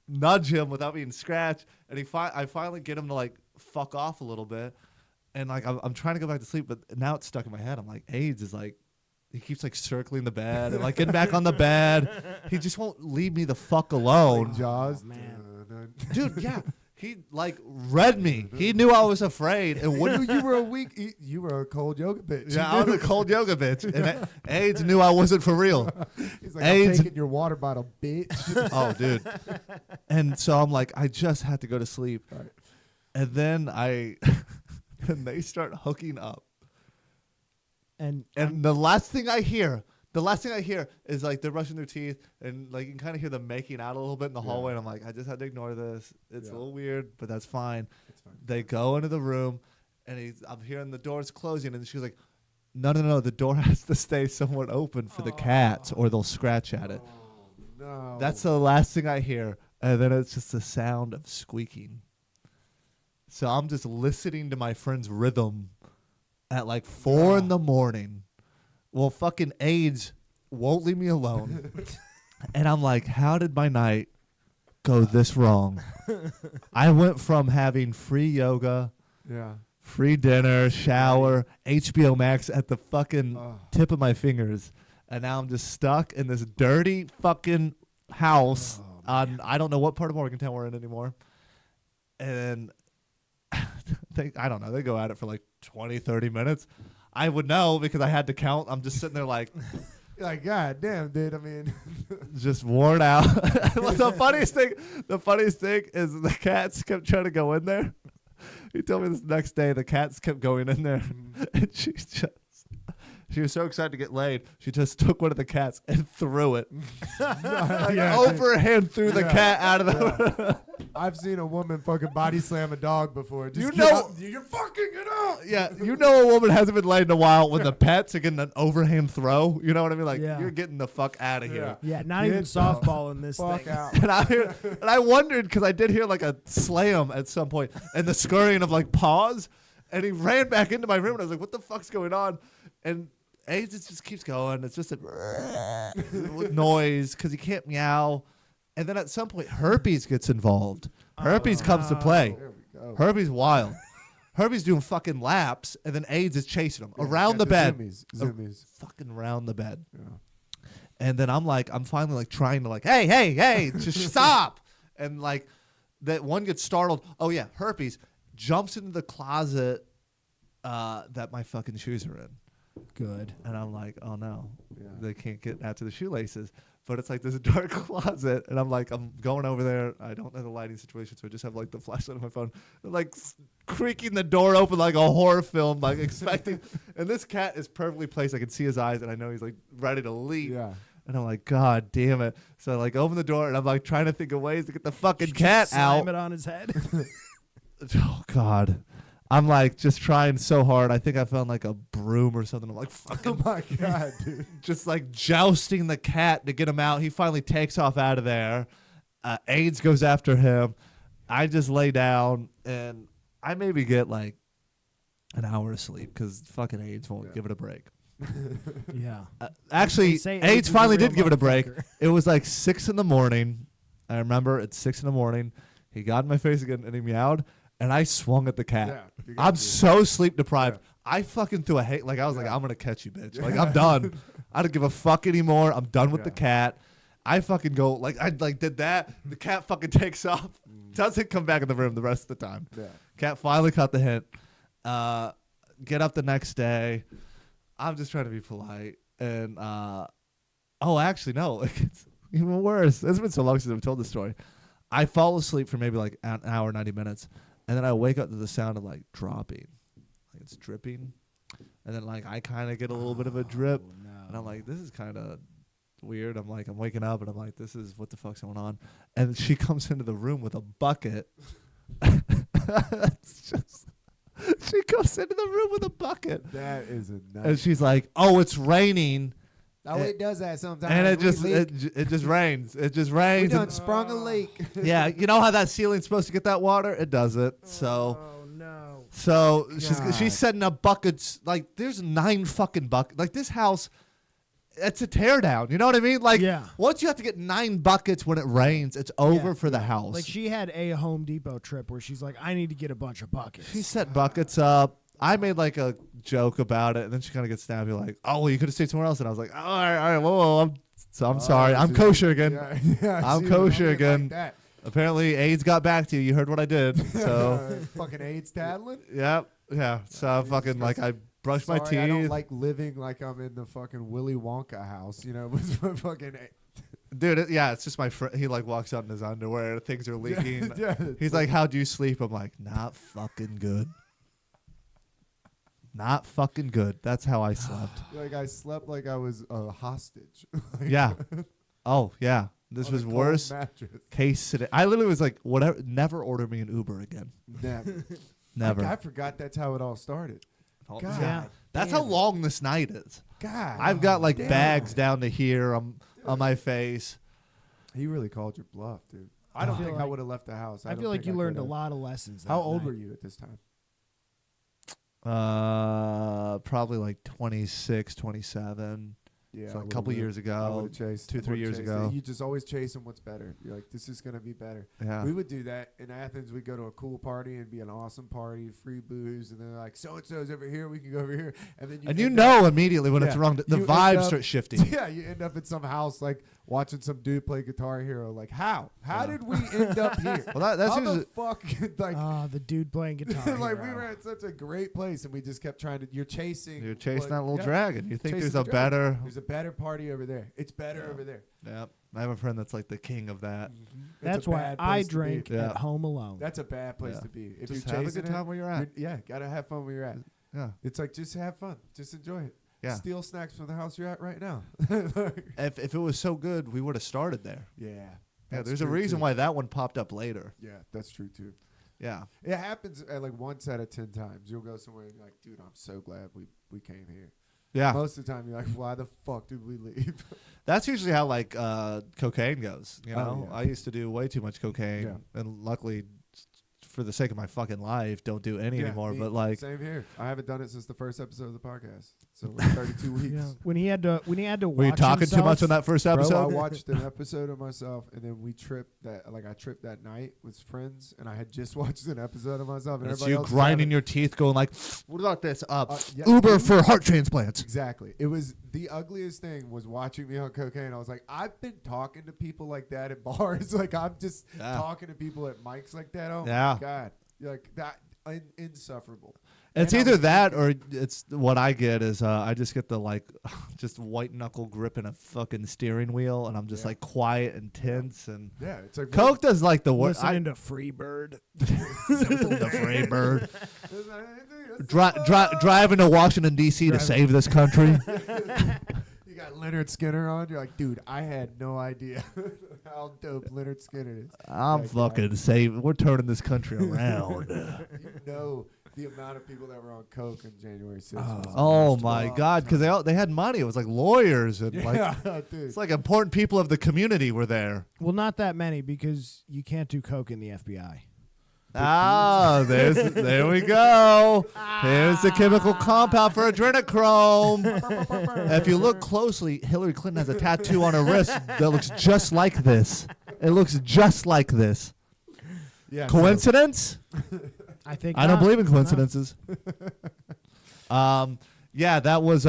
nudge him without being scratched, and I finally get him to like fuck off a little bit, and like I'm trying to go back to sleep, but now it's stuck in my head. I'm like, AIDS is like, he keeps like circling the bed and like getting back on the bed. He just won't leave me the fuck alone. Like Jaws, man. Dude, yeah. He like read me. He knew I was afraid, and wouldn't. you were a weak. You were a cold yoga bitch. Yeah, I was a cold yoga bitch, and AIDS knew I wasn't for real. He's like, AIDS. I'm taking your water bottle, bitch. Oh, dude. And so I'm like, I just had to go to sleep, Right. and then and they start hooking up, And the last thing I hear is like they're brushing their teeth, and like you can kind of hear them making out a little bit in the hallway. And I'm like, I just had to ignore this. It's a little weird, but that's fine. It's fine. They go into the room, and I'm hearing the doors closing, and she's like, no, the door has to stay somewhat open for the cats, or they'll scratch at it. Oh, no. That's the last thing I hear, and then it's just the sound of squeaking. So I'm just listening to my friend's rhythm at like 4 a.m. Well, fucking AIDS won't leave me alone. And I'm like, how did my night go this wrong? I went from having free yoga, free dinner, shower, HBO Max at the fucking tip of my fingers, and now I'm just stuck in this dirty fucking house on, I don't know what part of Morgantown we're in anymore. And I don't know, they go at it for like 20, 30 minutes. I would know because I had to count. I'm just sitting there like, Like, God damn, dude. I mean, just worn out. Well, the funniest thing is the cats kept trying to go in there. He told me this next day the cats kept going in there, and she was so excited to get laid. She just took one of the cats and threw it. Overhand threw the cat out of the. I've seen a woman fucking body slam a dog before. Just you're fucking it up. Yeah, you know a woman hasn't been laid in a while when the pets are getting an overhand throw. You know what I mean? Like, you're getting the fuck out of here. Yeah, not even softball in this fuck thing. out. And I wondered, because I did hear like a slam at some point and the scurrying of like paws, and he ran back into my room, and I was like, what the fuck's going on? And AIDS, it just keeps going. It's just a noise because he can't meow. And then at some point, herpes gets involved. Herpes comes to play. There we go. Herpes wild. Herpes doing fucking laps, and then AIDS is chasing him around the bed. Zoomies. Fucking around the bed. Yeah. And then I'm finally like trying to like, hey, just stop. And like that one gets startled. Oh yeah, herpes jumps into the closet that my fucking shoes are in. Good. And I'm like, oh no, Yeah. they can't get out to the shoelaces. But it's like this dark closet, and I'm going over there. I don't know the lighting situation, so I just have like the flashlight on my phone, and, like creaking the door open like a horror film, like expecting. And this cat is perfectly placed. I can see his eyes, and I know he's like ready to leave. Yeah. And I'm like, God damn it! So I like open the door, and I'm like trying to think of ways to get the fucking cat out. Slam it on his head. Oh God. I'm like just trying so hard. I think I found like a broom or something. I'm like fucking Oh my God, dude. just like jousting the cat to get him out. He finally takes off out of there. AIDS goes after him. I just lay down and I maybe get like an hour of sleep because fucking AIDS won't give it a break. Yeah. Actually, They say AIDS is a finally real did give it a break. motherfucker. It was like 6 a.m. I remember it's 6 a.m. He got in my face again and he meowed. And I swung at the cat. Yeah, you got I'm to. so sleep deprived. Yeah. I fucking threw a hate. Like I was like, I'm gonna catch you, bitch. Like I'm done. I don't give a fuck anymore. I'm done with the cat. I fucking go like I like did that. The cat fucking takes off. Doesn't come back in the room the rest of the time. Yeah. Cat finally caught the hint. Get up the next day. I'm just trying to be polite. And actually no, it's even worse. It's been so long since I've told this story. I fall asleep for maybe like an hour, 90 minutes. And then I wake up to the sound of like dropping, like it's dripping, and then like I kind of get a little bit of a drip, and I'm like, this is kind of weird. I'm waking up, and I'm like, this is what the fuck's going on? And she comes into the room with a bucket. She comes into the room with a bucket. That is a nice. And she's like, oh, it's raining. Oh, it does that sometimes. And it We just leak. it just rains. It just We rains. done and- sprung a leak. yeah, you know how that ceiling's supposed to get that water? It doesn't. So Oh no. So God. she's setting up buckets. Like there's 9 fucking buckets. Like this house, it's a tear down. You know what I mean? Like once you have to get 9 buckets when it rains, it's over for the house. Like she had a Home Depot trip where she's like, I need to get a bunch of buckets. She set buckets up. I made like a joke about it, and then she kind of gets snappy, like, "Oh, well, you could have stayed somewhere else." And I was like, "Oh, all right, whoa, I'm sorry, I'm kosher again. I'm kosher again." Like that. Apparently, AIDS got back to you. You heard what I did, so fucking AIDS tattling. yeah. So I fucking like I brushed my teeth. I don't like living like I'm in the fucking Willy Wonka house, you know, with fucking. Dude, it's just my friend. He like walks out in his underwear. Things are leaking. Yeah, He's like, "How'd you sleep?" I'm like, "Not fucking good. Not fucking good." That's how I slept. Like I slept like I was a hostage. Like, Yeah. Oh yeah. This on was a cold worse mattress. case scenario. I literally was like, "Whatever. Never order me an Uber again. Never. Never." I forgot that's how it all started. Oh, God. Yeah. That's damn how it. long this night is. God. I've got like damn bags it. down to here on my face. He really called your bluff, dude. I don't feel think I like- would have left the house. I don't feel like think you learned a could've. lot of lessons. How that old night. were you at this time? Probably like 26, 27. Yeah, So I a couple would've- years I ago, would've chased 2-3 years chased it. ago. You just always chasing what's better. You're like, this is gonna be better. Yeah. We would do that in Athens. We'd go to a cool party and be an awesome party, free booze, and then like so and so's over here. We can go over here, and then And you end know up- immediately when it's Yeah. wrong. The You end vibes up- start shifting. Yeah, you end up at some house like watching some dude play Guitar Hero. Like, how did we end up here? Well, that's how usually the fuck like the dude playing guitar. like we Hero. were at such a great place and we just kept trying to. You're chasing that little dragon. You think Chasing there's the a dragon. better? There's a better party over there. It's better over there. Yeah, I have a friend that's like the king of that. That's a why bad I place to be. drink Yeah. at home alone. That's a bad place Yeah. to be. If Just you're have a chasing good time where you're at. yeah, gotta have fun where you're at. Yeah. It's like just have fun, just enjoy it. Yeah. Steal snacks from the house you're at right now. If it was so good, we would have started there. Yeah. Yeah, That's there's a true, reason too. why that one popped up later. Yeah, that's true too. Yeah. It happens like once out of 10 times. You'll go somewhere and you're like, dude, I'm so glad we came here. Yeah. Most of the time, you're like, why the fuck did we leave? That's usually how like cocaine goes. You Oh, know, yeah. I used to do way too much cocaine, Yeah. and luckily, for the sake of my fucking life, don't do any anymore. me- But like, same here. I haven't done it since the first episode of the podcast. So we're 32 weeks. Yeah. When he had to were you watch talking too much on that first Bro, I episode? watched an episode of myself, and then we tripped that. Like I tripped that night with friends, and I had just watched an episode of myself, and It's everybody you else was grinding having- your teeth, going like, "What about this? yeah, Uber dude. for heart transplants." Exactly. It was the ugliest thing was watching me on cocaine. I was like, I've been talking to people like that at bars. Like I'm just Yeah. talking to people at mics like that. Oh Yeah. my god, you're like that insufferable. It's And I either was that or it's what I get is I just get the like just white knuckle grip in a fucking steering wheel, and I'm just Yeah. like quiet and tense. And Yeah, it's like Coke does like the worst. listening to Freebird. The free bird. Dri- Driving to Washington D.C. to save this country. You got Leonard Skinner on. You're like, dude, I had no idea how dope Leonard Skinner is. I'm Like, fucking saving. We're turning this country around. You know the amount of people that were on coke in January 6th. Oh my God! Because they had money. It was like lawyers and like Yeah, dude. it's like important people of the community were there. Well, not that many because you can't do coke in the FBI. There we go. Here's the chemical compound for adrenochrome. If you look closely, Hillary Clinton has a tattoo on her wrist that looks just like this. It looks just like this. Yeah, Coincidence? I think I don't not. believe in No. coincidences. Yeah, that was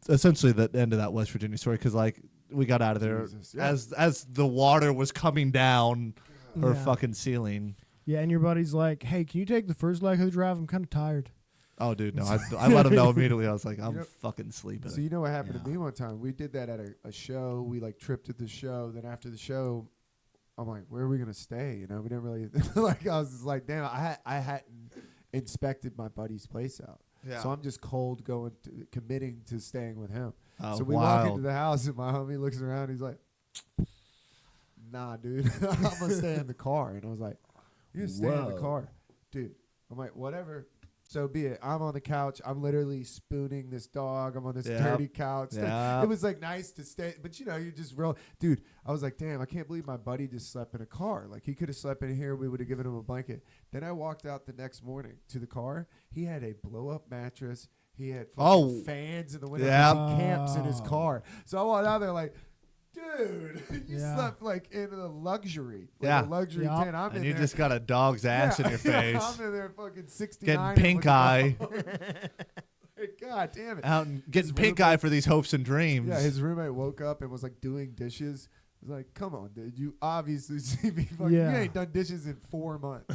essentially the end of that West Virginia story because like we got out of there Jesus, yeah. as the water was coming down her Yeah. fucking ceiling. Yeah, and your buddy's like, "Hey, can you take the first leg of the drive? I'm kind of tired." Oh, dude, no, I let him know immediately. I was like, I'm know- fucking sleeping. So you know what happened to Yeah. me one time? We did that at a show. We like tripped at the show. Then after the show, I'm like, where are we gonna stay? You know, we didn't really like. I was just like, damn, I hadn't inspected my buddy's place out. Yeah. So I'm just cold committing to staying with him. Oh, So we walk into wild. the house and my homie looks around. He's like, nah, dude, I'm gonna stay in the car. And I was like, you gonna stay in the Whoa. car, dude? I'm like, whatever. So be it. I'm on the couch. I'm literally spooning this dog. I'm on this Yep. dirty couch. Yep. It was like nice to stay, but you know, you just real, dude. I was like, damn, I can't believe my buddy just slept in a car. Like he could have slept in here. We would have given him a blanket. Then I walked out the next morning to the car. He had a blow up mattress. He had fucking fans in the window. Yep. He camps in his Oh. car. So I walked out there like, dude, you Yeah. slept like in a luxury, Yeah. a luxury Yup. tent. I'm And in you there. just got a dog's ass in your face. I'm in there fucking 69. Getting pink eye. God damn it. Out and getting His pink roommate- eye for these hopes and dreams. Yeah, his roommate woke up and was like doing dishes. I was like, come on, dude. You obviously see me fucking. Yeah. You ain't done dishes in 4 months.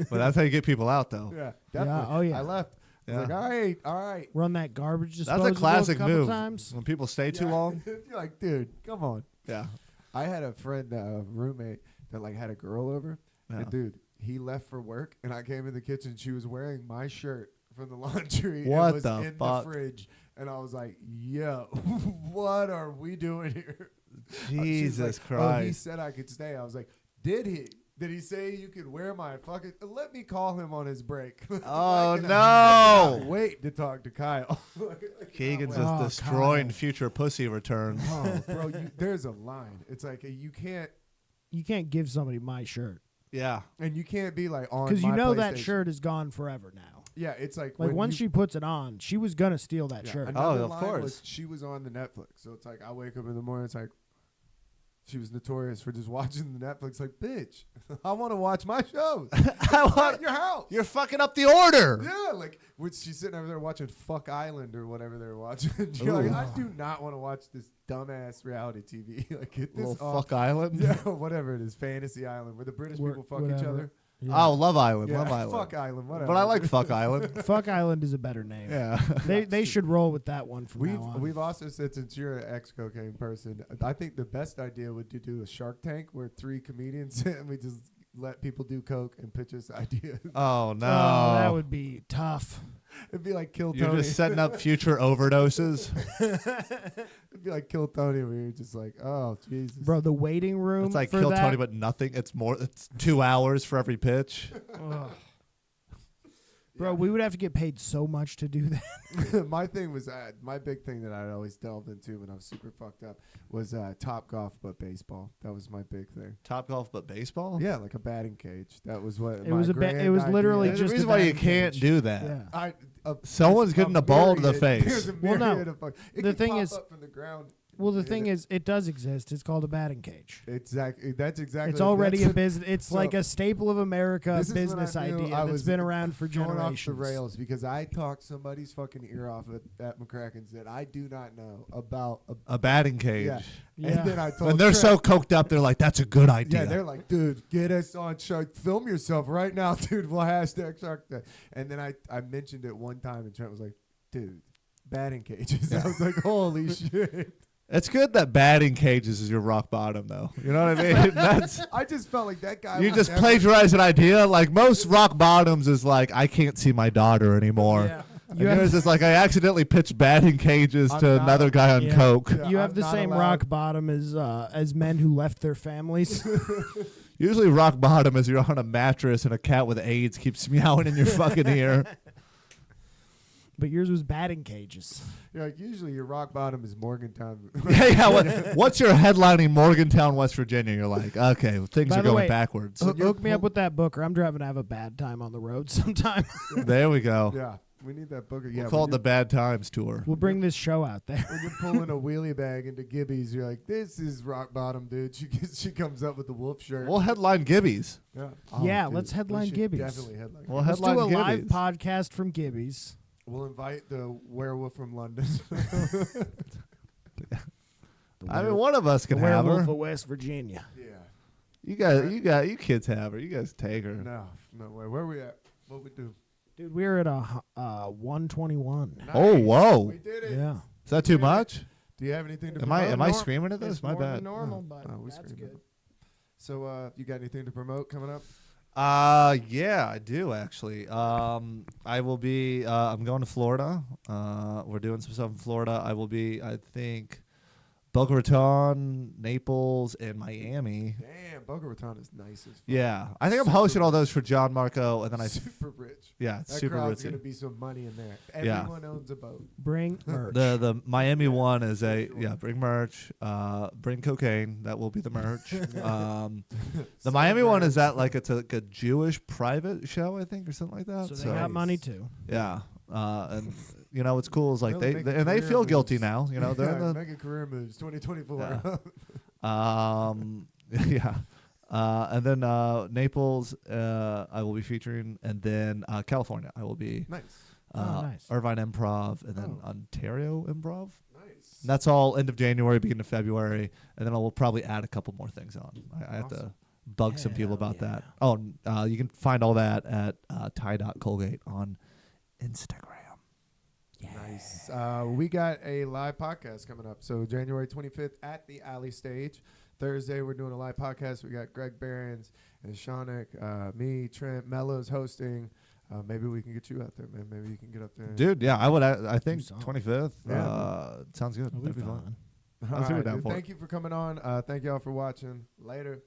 But that's how you get people out, though. Yeah, definitely. Oh, yeah. I left. I was Yeah. like, all right. Run that garbage That's disposal a classic couple move. times. When people stay too Yeah. long. You're like, dude, come on. Yeah. I had a friend, roommate, that like had a girl over. Yeah. And dude, he left for work, and I came in the kitchen. She was wearing my shirt from the laundry. What and was the in fuck? the fridge. And I was like, yo, what are we doing here? She's Jesus like, Christ. Oh, he said I could stay. I was like, did he? Did he say you could wear my fucking? Let me call him on his break. Oh, I no. Wait to talk to Kyle. Keegan's Like, just Oh, destroying Kyle. future pussy returns. oh, bro, there's a line. It's like you can't, You can't give somebody my shirt Yeah. and you can't be like on because you my know that PlayStation. shirt is gone forever now. Yeah, it's like Like when once you, she puts it on, she was gonna steal that yeah, shirt. another Oh, of line course. was she was on the Netflix, so it's like I wake up in the morning. It's like She was notorious for just watching the Netflix like, bitch, I want to watch my shows. I want your house. You're fucking up the order. Yeah, like when she's sitting over there watching Fuck Island or whatever they're watching. She's like, I do not want to watch this dumbass reality TV. Like, get this Little off. Fuck Island. Yeah, whatever it is, Fantasy Island, where the British people fuck each whatever. other. Yeah. Oh, Love Island. Yeah, Love Island. Fuck Island, whatever. But I like Fuck Island. Fuck Island is a better name. Yeah. They should roll with that one from now on. We've also said, since you're an ex-cocaine person, I think the best idea would be to do a Shark Tank where 3 comedians sit and we just let people do coke and pitch us ideas. Oh no. Oh, that would be tough. It'd be like Kill You're Tony. just setting up future overdoses. It'd be like Kill Tony where you're just like, oh, Jesus. Bro, the waiting room It's like for Kill that, Tony, but nothing. It's 2 hours for every pitch. Ugh. Bro, we would have to get paid so much to do that. My thing was, my big thing that I'd always delved into when I was super fucked up was Top Golf but baseball. That was my big thing. Top Golf, but baseball. Yeah, like a batting cage. That was what It was it was literally There's just a reason a why you batting can't cage. do that. Yeah. Someone's getting a ball to the face. There's a Well, no. myriad of it The can thing pop is- up from the ground. Well, the thing is, it does exist. It's called a batting cage. Exactly. That's exactly. It's already that's a business. It's so like a staple of America this is when business I knew idea I that's was been around for going generations. off the rails because I talked somebody's fucking ear off at McCracken's that I do not know about. A batting cage. Yeah. Yeah. And then I told When they're Trent, so coked up, they're like, "That's a good idea." yeah, they're like, dude, get us on Shark. Film yourself right now, dude. We'll hashtag Shark Tank. And then I mentioned it one time, and Trent was like, dude, batting cages. I was like, holy shit. It's good that batting cages is your rock bottom, though. You know what I mean? That's I just felt like that guy. you would just never- plagiarize an idea. Like most rock bottoms is like, I can't see my daughter anymore. Yeah. And yours is like, I accidentally pitched batting cages I'm to not- another guy on Yeah. coke. Yeah, You have I'm the not same allowed- rock bottom as men who left their families. Usually rock bottom is you're on a mattress and a cat with AIDS keeps meowing in your fucking ear. But yours was batting cages. You're like, usually your rock bottom is Morgantown. Yeah. What's your headlining Morgantown, West Virginia? You're like, okay, things By are the going way, backwards. Hook me up with that book, or I'm driving to have a bad time on the road sometime. There we go. Yeah, we need that booker. Yeah, We'll call it when the Bad Times Tour. We'll bring this show out there. when you're pulling a wheelie bag into Gibby's, you're like, this is rock bottom, dude. She comes up with the wolf shirt. We'll headline Gibby's. Yeah, Yeah, dude, let's we headline should Gibby's. Definitely headline. Well, Let's do headline a live Gibby's. podcast from Gibby's. We'll invite the werewolf from London. I mean, one of us The can have Werewolf her. of West Virginia. Yeah. You kids have her. You guys take her. No way. Where we at? What we do? Dude, we're at a 121. Oh, whoa. We did it. Yeah. Is that too much? Do you have anything to Am promote? I screaming at this? It's My more bad. than normal, No. but No, we that's scream. good. So, you got anything to promote coming up? Yeah, I do actually. I will be. I'm going to Florida. We're doing some stuff in Florida. I will be. I think Boca Raton, Naples, and Miami. Damn, Boca Raton is nice as fuck. Yeah, I think I'm Super hosting all rich. those for John Marco, and then super rich. yeah, it's That super crowd's ritzy. gonna be some money in there. Yeah. Everyone owns a boat. Bring merch. The Miami one is Sure. bring merch, bring cocaine. That will be the merch. The So Miami one is rich. that like it's a Jewish private show, I think, or something like that. so they got Nice. money too. Yeah, and you know what's cool is like Really they making and they career feel guilty moves. now. You know they're in the making career moves. 2024. yeah. And then Naples, I will be featuring, and then California, I will be Nice. Nice. Irvine Improv, and then Oh. Ontario Improv. Nice. And that's all end of January, beginning of February, and then I will probably add a couple more things on. I have to Awesome. bug some people Hell about that. yeah. Oh, you can find all that at Ty.Colgate on Instagram. Nice. We got a live podcast coming up. So January 25th at the Alley Stage. Thursday, we're doing a live podcast. We got Greg Behrens and Shaunik, me, Trent, Mello's hosting. Maybe we can get you out there, man. Maybe you can get up there. Dude, yeah, I would. I think some. 25th. Yeah. Sounds good. It'll be That'd be fun. fun. I'll see what we're down dude. for. Thank you for coming on. Thank y'all for watching. Later.